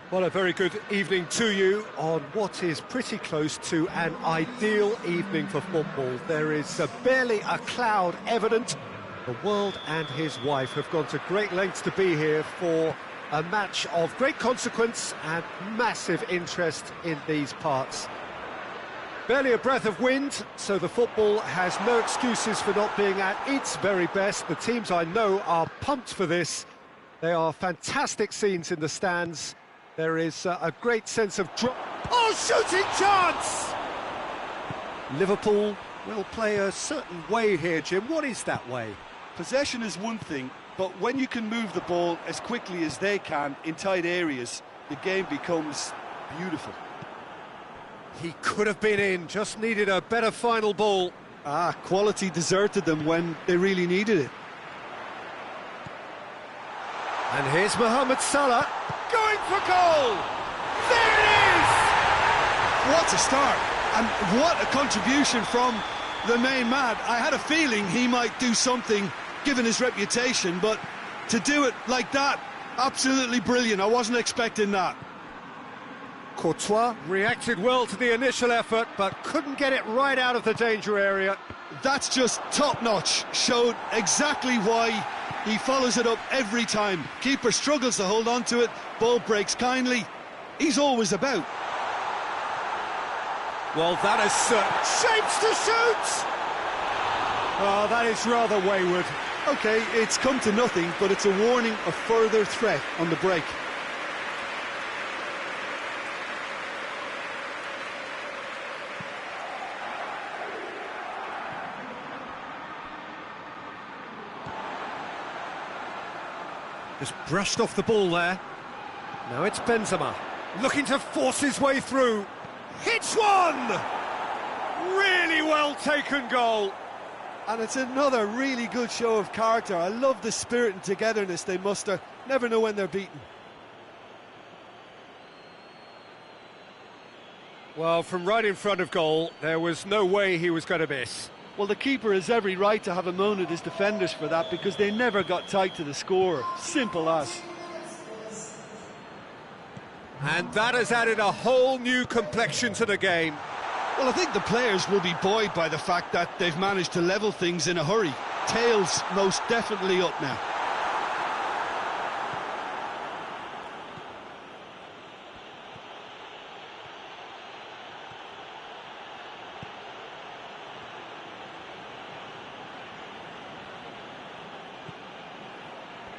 Well, a very good evening to you on what is pretty close to an ideal evening for football. There is barely a cloud evident. The world and his wife have gone to great lengths to be here for a match of great consequence and massive interest in these parts. Barely a breath of wind, so the football has no excuses for not being at its very best. The teams I know are pumped for this. They are fantastic scenes in the stands. There is a great sense of shooting chance! Liverpool will play a certain way here, Jim. What is that way? Possession is one thing, but when you can move the ball as quickly as they can in tight areas, the game becomes beautiful. He could have been in, just needed a better final ball. Quality deserted them when they really needed it. And here's Mohamed Salah, going for goal! There it is! What a start, and what a contribution from the main man. I had a feeling he might do something, given his reputation, but to do it like that, absolutely brilliant. I wasn't expecting that. Courtois reacted well to the initial effort, but couldn't get it right out of the danger area. That's just top-notch. Showed exactly why he follows it up every time. Keeper struggles to hold on to it, ball breaks kindly. He's always about. Well, that is shapes to shoot! Oh, that is rather wayward. OK, it's come to nothing, but it's a warning of further threat on the break. Just brushed off the ball there. Now it's Benzema, looking to force his way through. Hits one! Really well taken goal. And it's another really good show of character. I love the spirit and togetherness they muster. Never know when they're beaten. Well, from right in front of goal, there was no way he was going to miss. Well, the keeper has every right to have a moan at his defenders for that, because they never got tight to the scorer. Simple as. And that has added a whole new complexion to the game. Well, I think the players will be buoyed by the fact that they've managed to level things in a hurry. Tails most definitely up now.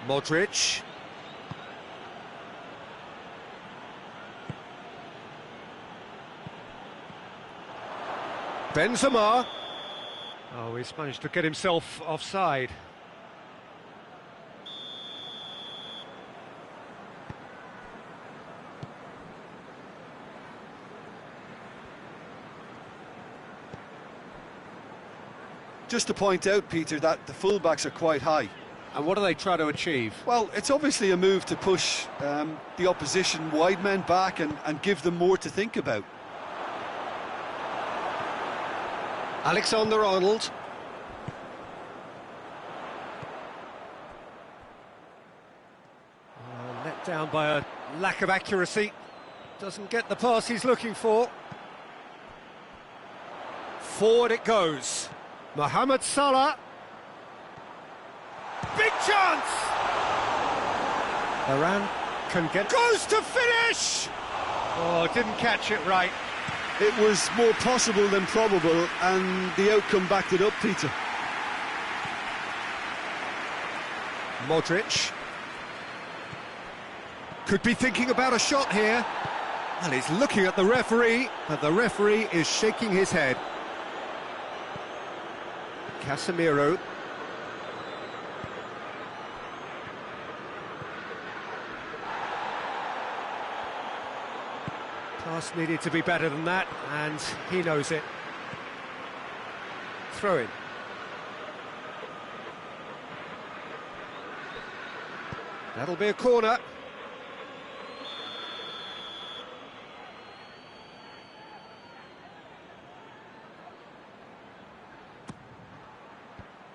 Modric. Benzema. Oh, he's managed to get himself offside. Just to point out, Peter, that the fullbacks are quite high. And what do they try to achieve? Well, it's obviously a move to push the opposition wide men back and give them more to think about. Alexander-Arnold. Let down by a lack of accuracy. Doesn't get the pass he's looking for. Forward it goes. Mohamed Salah. Big chance! Iran can get... Goes to finish! Oh, didn't catch it right. It was more possible than probable, and the outcome backed it up, Peter. Modric. Could be thinking about a shot here. And he's looking at the referee, but the referee is shaking his head. Casemiro. Pass needed to be better than that, and he knows it. Throw in. That'll be a corner.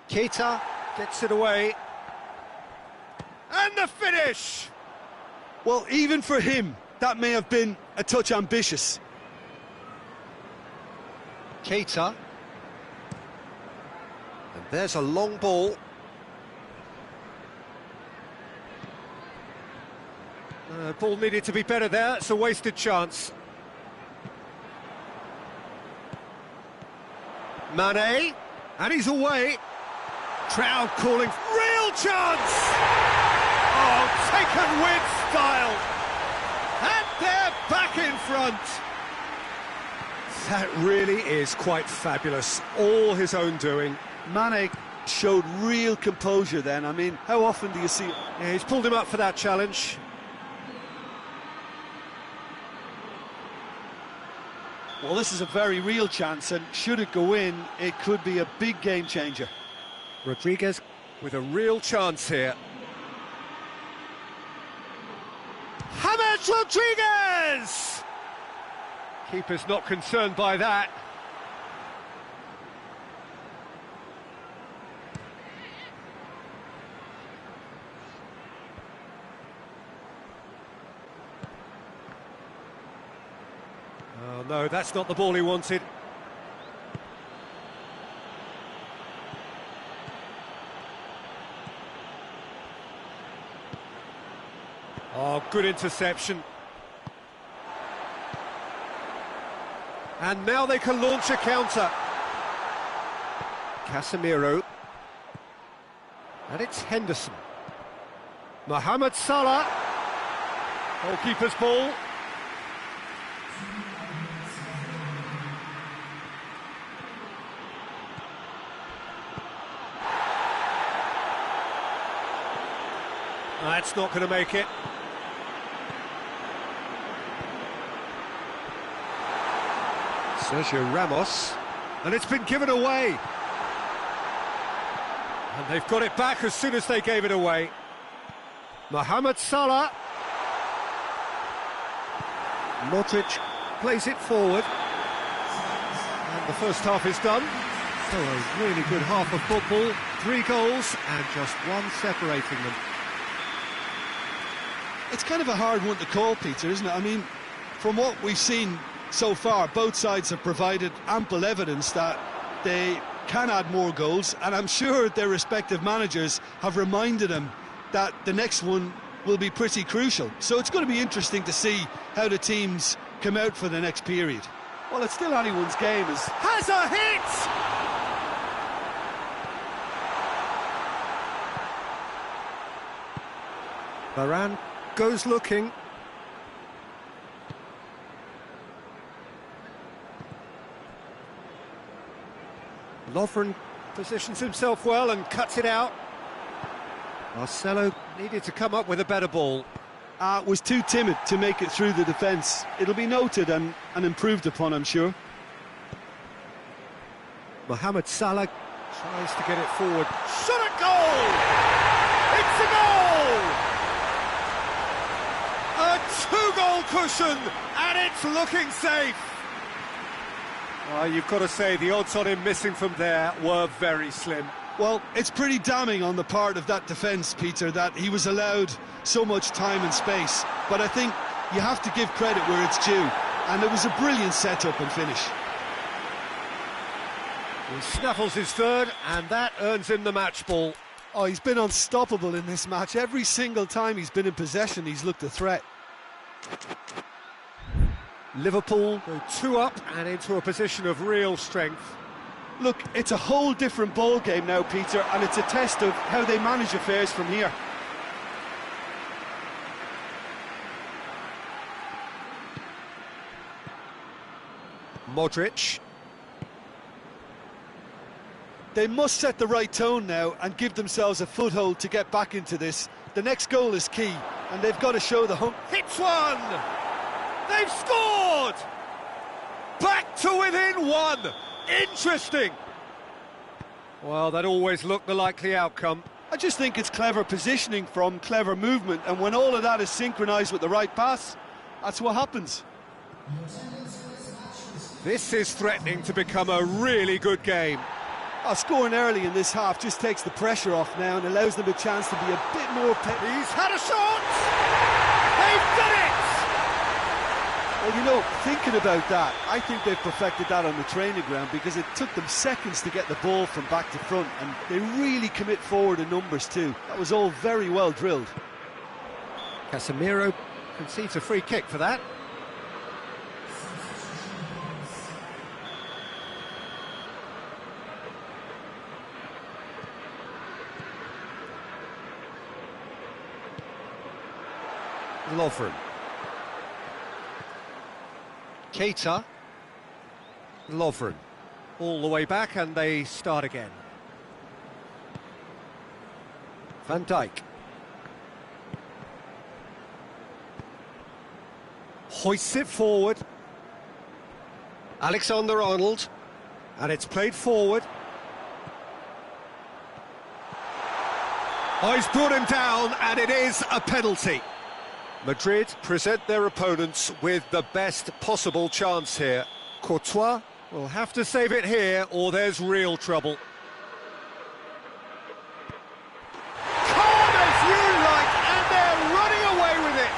Keita gets it away. And the finish! Well, even for him, that may have been a touch ambitious. Keita. And there's a long ball. Ball needed to be better there, it's a wasted chance. Mane, and he's away. Crowd calling, real chance! Oh, taken with style. And they're back in front. That really is quite fabulous, all his own doing. Mane showed real composure then. I mean, how often do you see it? Yeah, he's pulled him up for that challenge. Well, this is a very real chance, and should it go in, it could be a big game changer. Rodriguez with a real chance here. James Rodriguez! Keeper's not concerned by that. Oh no, that's not the ball he wanted. Oh, good interception. And now they can launch a counter. Casemiro. And it's Henderson. Mohamed Salah. Goalkeeper's ball. That's not going to make it. Sergio Ramos, and it's been given away. And they've got it back as soon as they gave it away. Mohamed Salah. Modric plays it forward. And the first half is done. So a really good half of football. 3 goals and just one separating them. It's kind of a hard one to call, Peter, isn't it? I mean, from what we've seen so far, both sides have provided ample evidence that they can add more goals, and I'm sure their respective managers have reminded them that the next one will be pretty crucial. So it's going to be interesting to see how the teams come out for the next period. Well, it's still anyone's game. Has a hit! Varane goes looking. Lovren positions himself well and cuts it out. Marcelo needed to come up with a better ball. Was too timid to make it through the defence. It'll be noted and improved upon, I'm sure. Mohamed Salah tries to get it forward. Shot at goal! It's a goal! A 2-goal cushion, and it's looking safe. You've got to say the odds on him missing from there were very slim. Well, it's pretty damning on the part of that defence, Peter, that he was allowed so much time and space. But I think you have to give credit where it's due, and it was a brilliant setup and finish. He snaffles his third, and that earns him the match ball. Oh, he's been unstoppable in this match. Every single time he's been in possession, he's looked a threat. Liverpool go 2 up and into a position of real strength. Look, it's a whole different ball game now, Peter, and it's a test of how they manage affairs from here. Modric. They must set the right tone now and give themselves a foothold to get back into this. The next goal is key, and they've got to show the hump. Hits one! They've scored! Back to within 1! Interesting! Well, that always looked the likely outcome. I just think it's clever positioning from clever movement, and when all of that is synchronised with the right pass, that's what happens. This is threatening to become a really good game. Scoring early in this half just takes the pressure off now and allows them a chance to be a bit more... He's had a shot! They've done it! Well, you know, thinking about that, I think they've perfected that on the training ground because it took them seconds to get the ball from back to front, and they really commit forward in numbers too. That was all very well drilled. Casemiro concedes a free kick for that. Lovren. Keita. Lovren. All the way back and they start again. Van Dijk. Hoists it forward. Alexander-Arnold. And it's played forward. Oh, he's brought him down, and it is a penalty. Madrid present their opponents with the best possible chance here. Courtois will have to save it here, or there's real trouble. Calm as you like, and they're running away with it.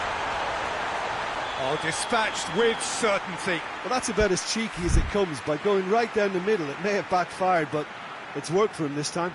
Oh, dispatched with certainty. Well, that's about as cheeky as it comes, by going right down the middle. It may have backfired, but it's worked for him this time.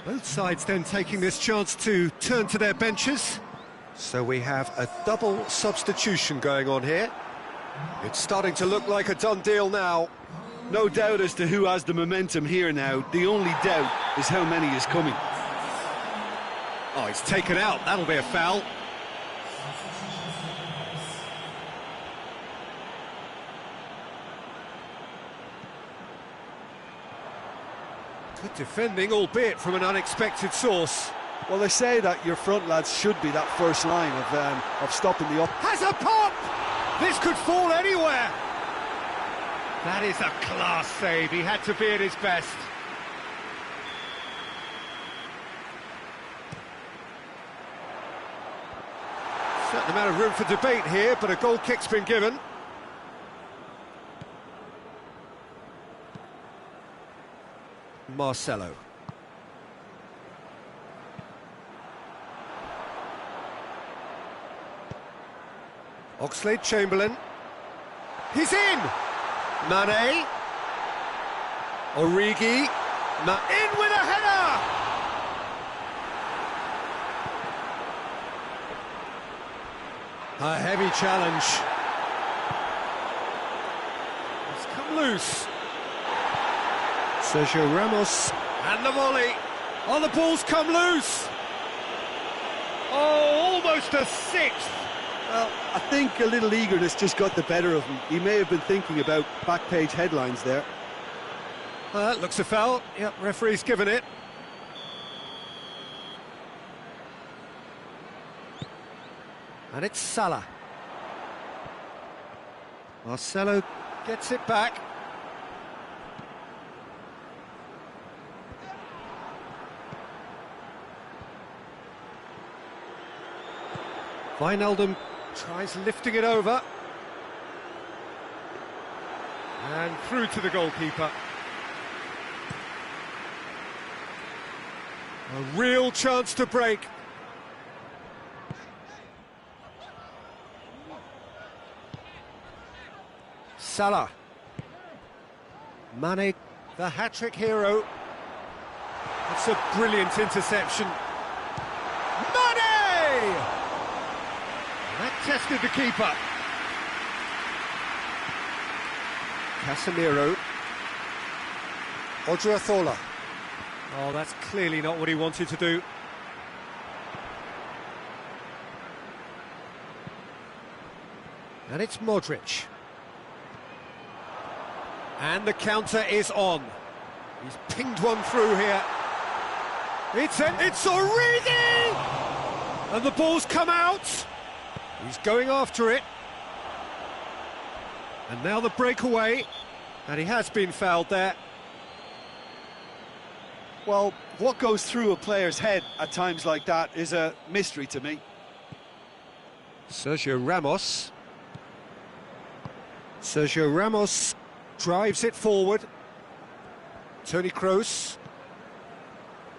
Both sides then taking this chance to turn to their benches. So we have a double substitution going on here. It's starting to look like a done deal now. No doubt as to who has the momentum here now. The only doubt is how many is coming. Oh, he's taken out. That'll be a foul. Good defending, albeit from an unexpected source. Well, they say that your front lads should be that first line of stopping the up. Has a pop! This could fall anywhere. That is a class save. He had to be at his best. Certain amount of room for debate here, but a goal kick's been given. Marcelo. Oxlade-Chamberlain. He's in! Mane. Origi. In with a header! A heavy challenge. It's come loose. Sergio Ramos, and the volley. Oh, the ball's come loose. Oh, almost a sixth. Well, I think a little eagerness just got the better of him. He may have been thinking about back page headlines there. That looks a foul. Yep, referee's given it. And it's Salah. Marcelo gets it back. Wijnaldum tries lifting it over. And through to the goalkeeper. A real chance to break. Salah. Mane, the hat-trick hero. That's a brilliant interception. Mane! That tested the keeper. Casemiro. Odriozola. Oh, that's clearly not what he wanted to do. And it's Modric. And the counter is on. He's pinged one through here. It's Origi! And the ball's come out. He's going after it. And now the breakaway. And he has been fouled there. Well, what goes through a player's head at times like that is a mystery to me. Sergio Ramos. Sergio Ramos drives it forward. Toni Kroos.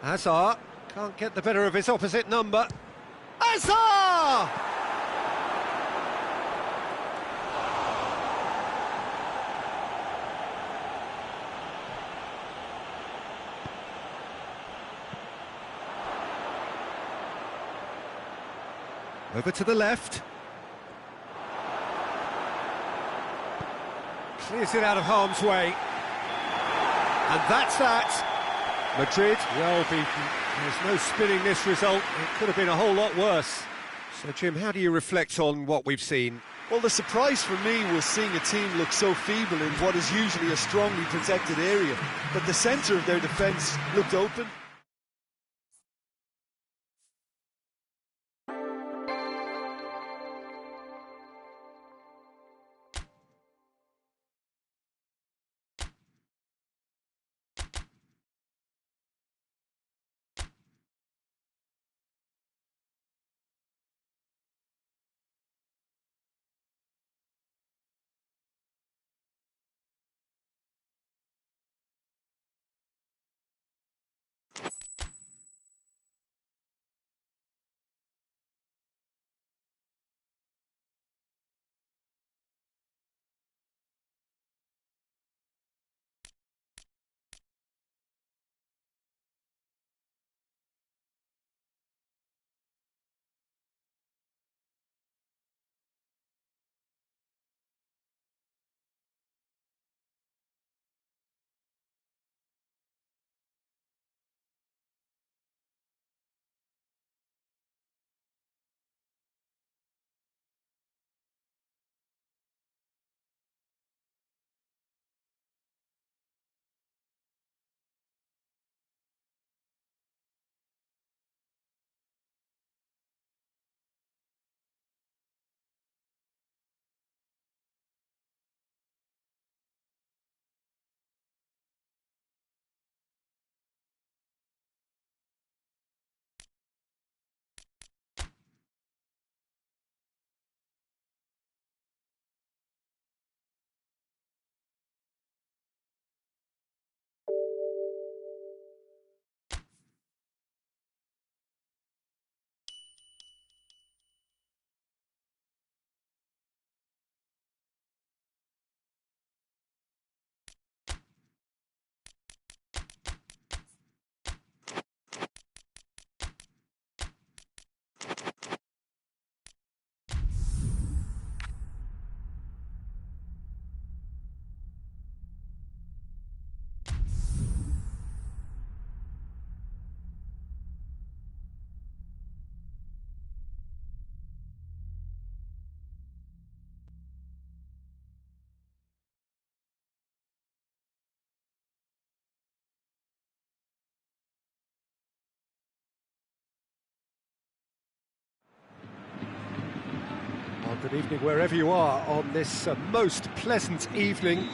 Hazard can't get the better of his opposite number. Hazard! Over to the left. Clears it out of harm's way. And that's that. Madrid, well beaten. There's no spinning this result. It could have been a whole lot worse. So, Jim, how do you reflect on what we've seen? Well, the surprise for me was seeing a team look so feeble in what is usually a strongly protected area. But the centre of their defence looked open. Good evening wherever you are on this most pleasant evening.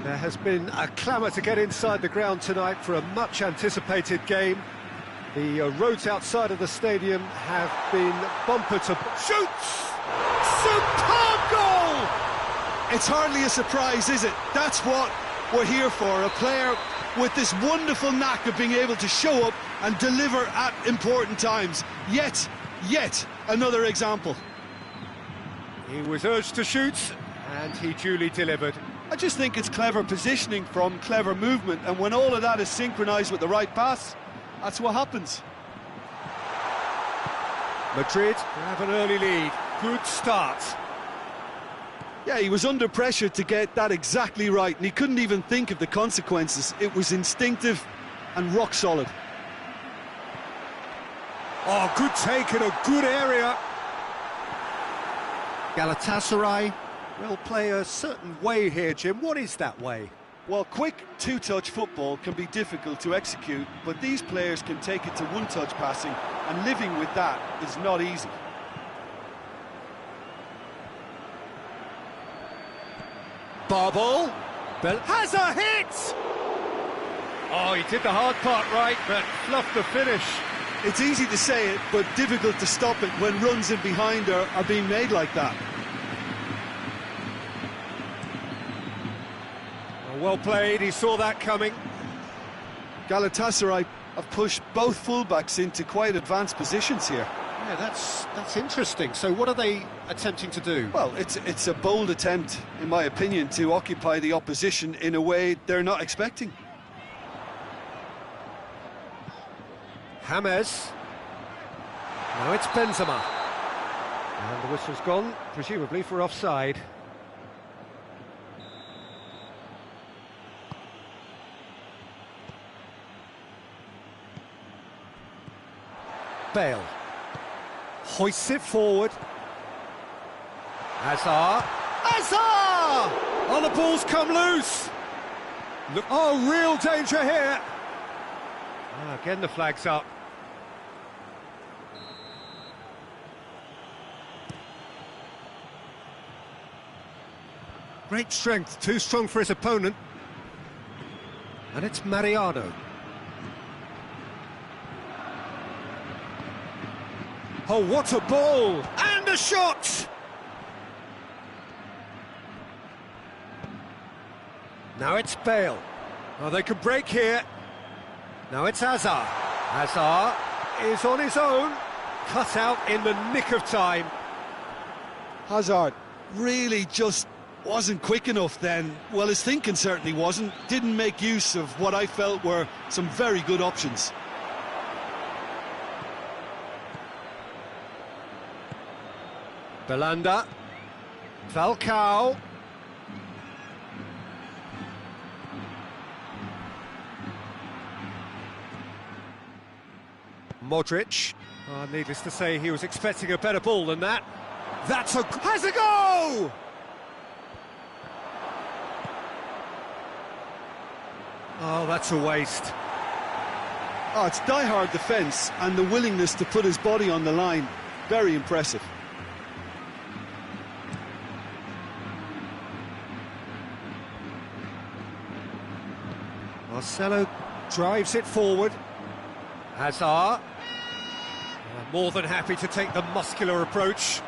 There has been a clamour to get inside the ground tonight for a much anticipated game. The roads outside of the stadium have been bumper to... Shoots! Superb goal! It's hardly a surprise, is it? That's what we're here for. A player with this wonderful knack of being able to show up and deliver at important times. Yet another example. He was urged to shoot, and he duly delivered. I just think it's clever positioning from clever movement, and when all of that is synchronised with the right pass, that's what happens. Madrid have an early lead. Good start. Yeah, he was under pressure to get that exactly right, and he couldn't even think of the consequences. It was instinctive and rock solid. Oh, good take in a good area. Galatasaray will play a certain way here, Jim. What is that way? Well, quick two-touch football can be difficult to execute, but these players can take it to one-touch passing, and living with that is not easy. Barball. Has a hit! Oh, he did the hard part right, but fluffed the finish. It's easy to say it, but difficult to stop it when runs in behind are being made like that. Well played, he saw that coming. Galatasaray have pushed both fullbacks into quite advanced positions here. Yeah, that's interesting. So what are they attempting to do? Well, it's a bold attempt, in my opinion, to occupy the opposition in a way they're not expecting. James. Now it's Benzema. And the whistle's gone, presumably for offside. Bale. Hoists it forward. Hazard. Hazard! Oh, the ball's come loose. Look, oh, real danger here. Ah, again, the flag's up. Great strength, too strong for his opponent. And it's Mariano. Oh, what a ball! And a shot! Now it's Bale. Oh, they could break here. Now it's Hazard. Hazard is on his own. Cut out in the nick of time. Hazard really just wasn't quick enough then. Well, his thinking certainly wasn't. Didn't make use of what I felt were some very good options. Belanda. Falcao. Modric. Oh, needless to say, he was expecting a better ball than that. That's a... has a go! Oh, that's a waste. Oh, it's die-hard defence and the willingness to put his body on the line. Very impressive. Marcelo drives it forward. Hazard. More than happy to take the muscular approach.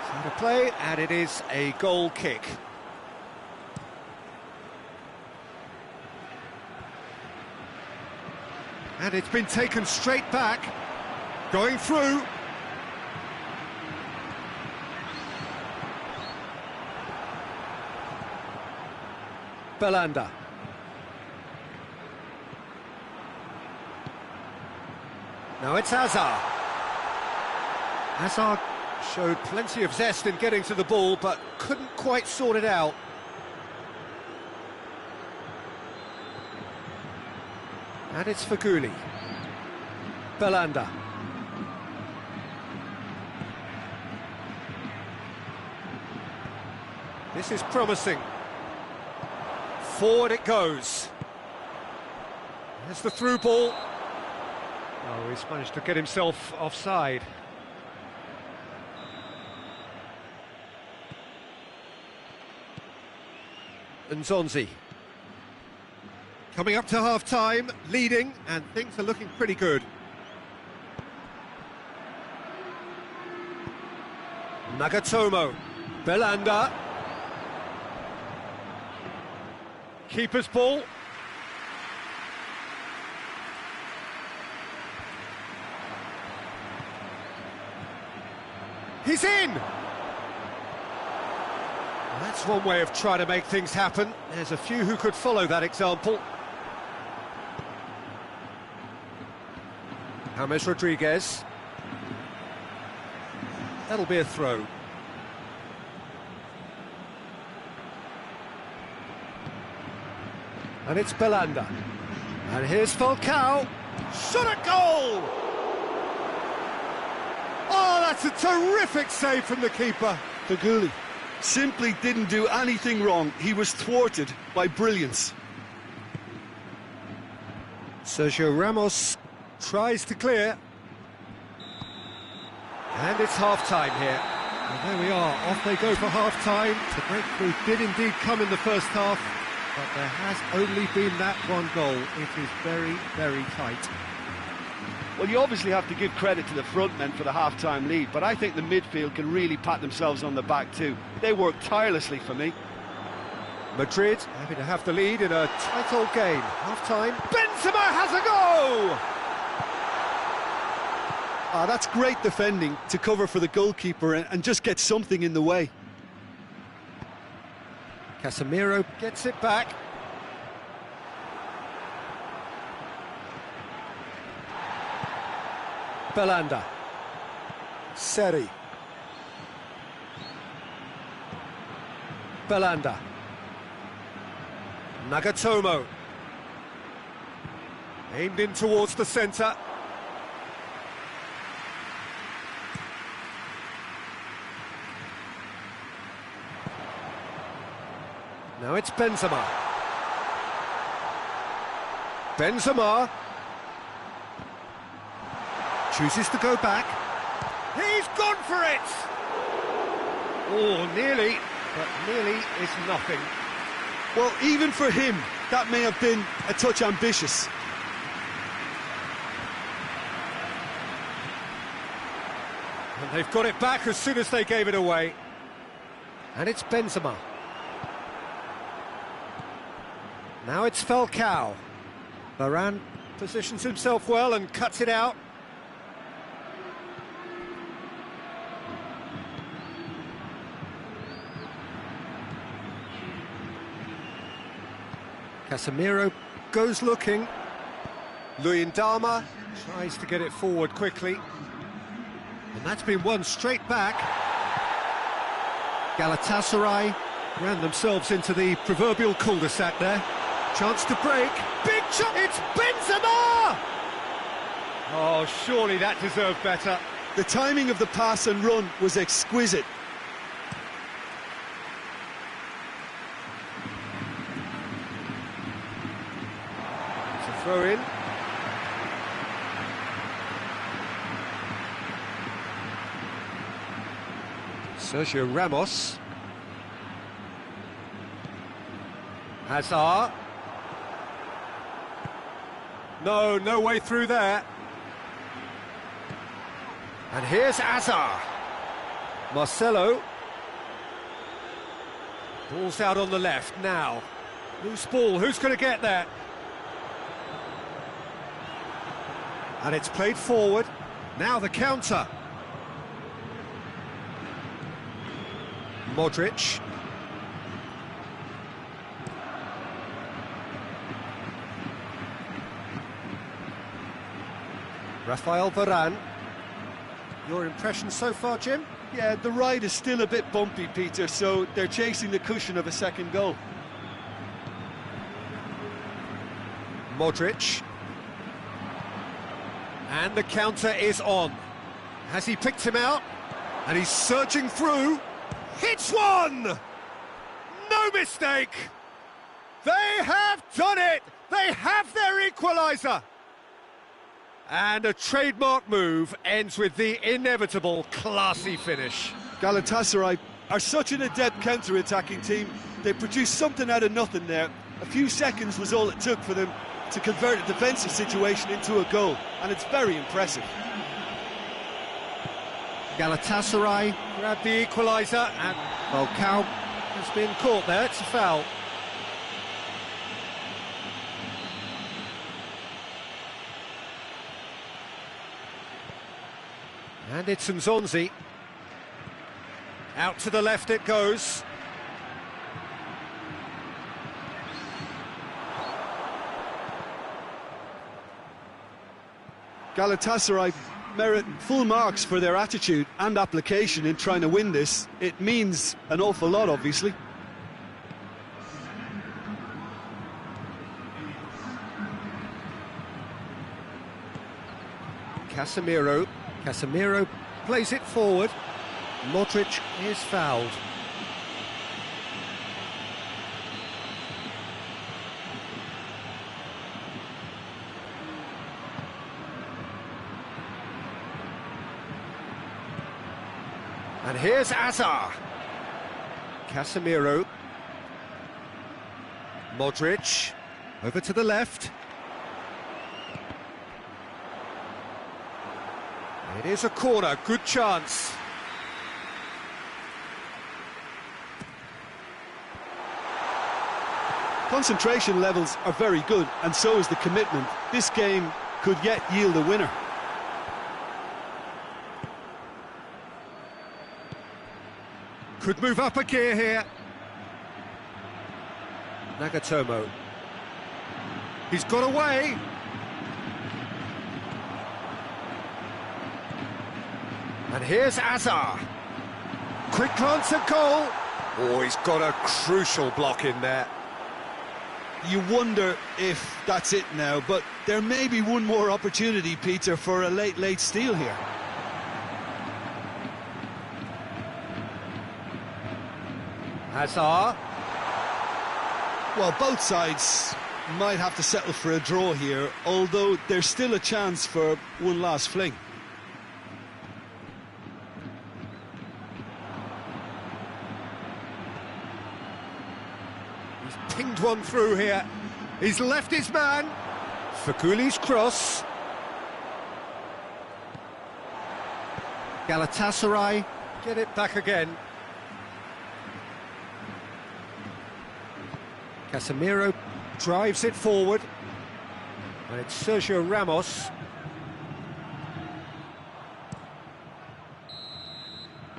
So to play, and it is a goal kick. And it's been taken straight back. Going through. Belanda. Now it's Hazard. Hazard showed plenty of zest in getting to the ball, but couldn't quite sort it out. And it's Faguli. Belanda. This is promising. Forward it goes. There's the through ball. Oh, he's managed to get himself offside. Nzonzi. Coming up to half-time, leading, and things are looking pretty good. Nagatomo. Belanda. Keeper's ball. He's in! That's one way of trying to make things happen. There's a few who could follow that example. James Rodriguez. That'll be a throw. And it's Belanda. And here's Falcao. Shot at goal! Oh, that's a terrific save from the keeper. Faguli simply didn't do anything wrong. He was thwarted by brilliance. Sergio Ramos tries to clear. And it's half-time here. And there we are, off they go for half-time. The breakthrough did indeed come in the first half, but there has only been that one goal. It is very, very tight. Well, you obviously have to give credit to the front men for the half-time lead, but I think the midfield can really pat themselves on the back too. They worked tirelessly for me. Madrid happy to have the lead in a tight old game. Half-time, Benzema has a go! That's great defending to cover for the goalkeeper and just get something in the way. Casemiro gets it back. Belanda. Seri. Belanda. Nagatomo. Aimed in towards the centre. Now it's Benzema. Benzema chooses to go back. He's gone for it! Oh, nearly, but nearly is nothing. Well, even for him, that may have been a touch ambitious. And they've got it back as soon as they gave it away. And it's Benzema. Now it's Falcao. Varane positions himself well and cuts it out. Casemiro goes looking. Luyendama tries to get it forward quickly. And that's been won straight back. Galatasaray ran themselves into the proverbial cul-de-sac there. Chance to break. Big shot! It's Benzema! Oh, surely that deserved better. The timing of the pass and run was exquisite. It's a throw in. Sergio Ramos. Hazard. No way through there. And here's Hazard. Marcelo. Ball's out on the left now. Loose ball, who's going to get that? And it's played forward. Now the counter. Modric. Rafael Varane. Your impression so far, Jim? Yeah, the ride is still a bit bumpy, Peter, so they're chasing the cushion of a second goal. Modric. And the counter is on. Has he picked him out? And he's surging through. Hits one! No mistake! They have done it! They have their equaliser! And a trademark move ends with the inevitable classy finish. Galatasaray are such an adept counter-attacking team. They produced something out of nothing there. A few seconds was all it took for them to convert a defensive situation into a goal, and it's very impressive. Galatasaray grabbed the equaliser, and Falcao has been caught there. It's a foul. And it's Nzonzi. Out to the left it goes. Galatasaray merit full marks for their attitude and application in trying to win this. It means an awful lot, obviously. Casemiro plays it forward. Modric is fouled. And here's Azar. Casemiro. Modric. Over to the left. It is a corner, good chance. Concentration levels are very good, and so is the commitment. This game could yet yield a winner. Could move up a gear here. Nagatomo. He's got away. And here's Azar. Quick glance at goal. Oh, he's got a crucial block in there. You wonder if that's it now, but there may be one more opportunity, Peter, for a late steal here. Hazard. Well, both sides might have to settle for a draw here, although there's still a chance for one last fling. He's pinged one through here. He's left his man. Faguli's cross. Galatasaray get it back again. Casemiro drives it forward, and it's Sergio Ramos.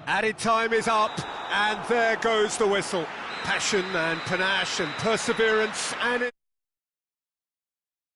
Added time is up, and there goes the whistle. Passion and panache and perseverance, and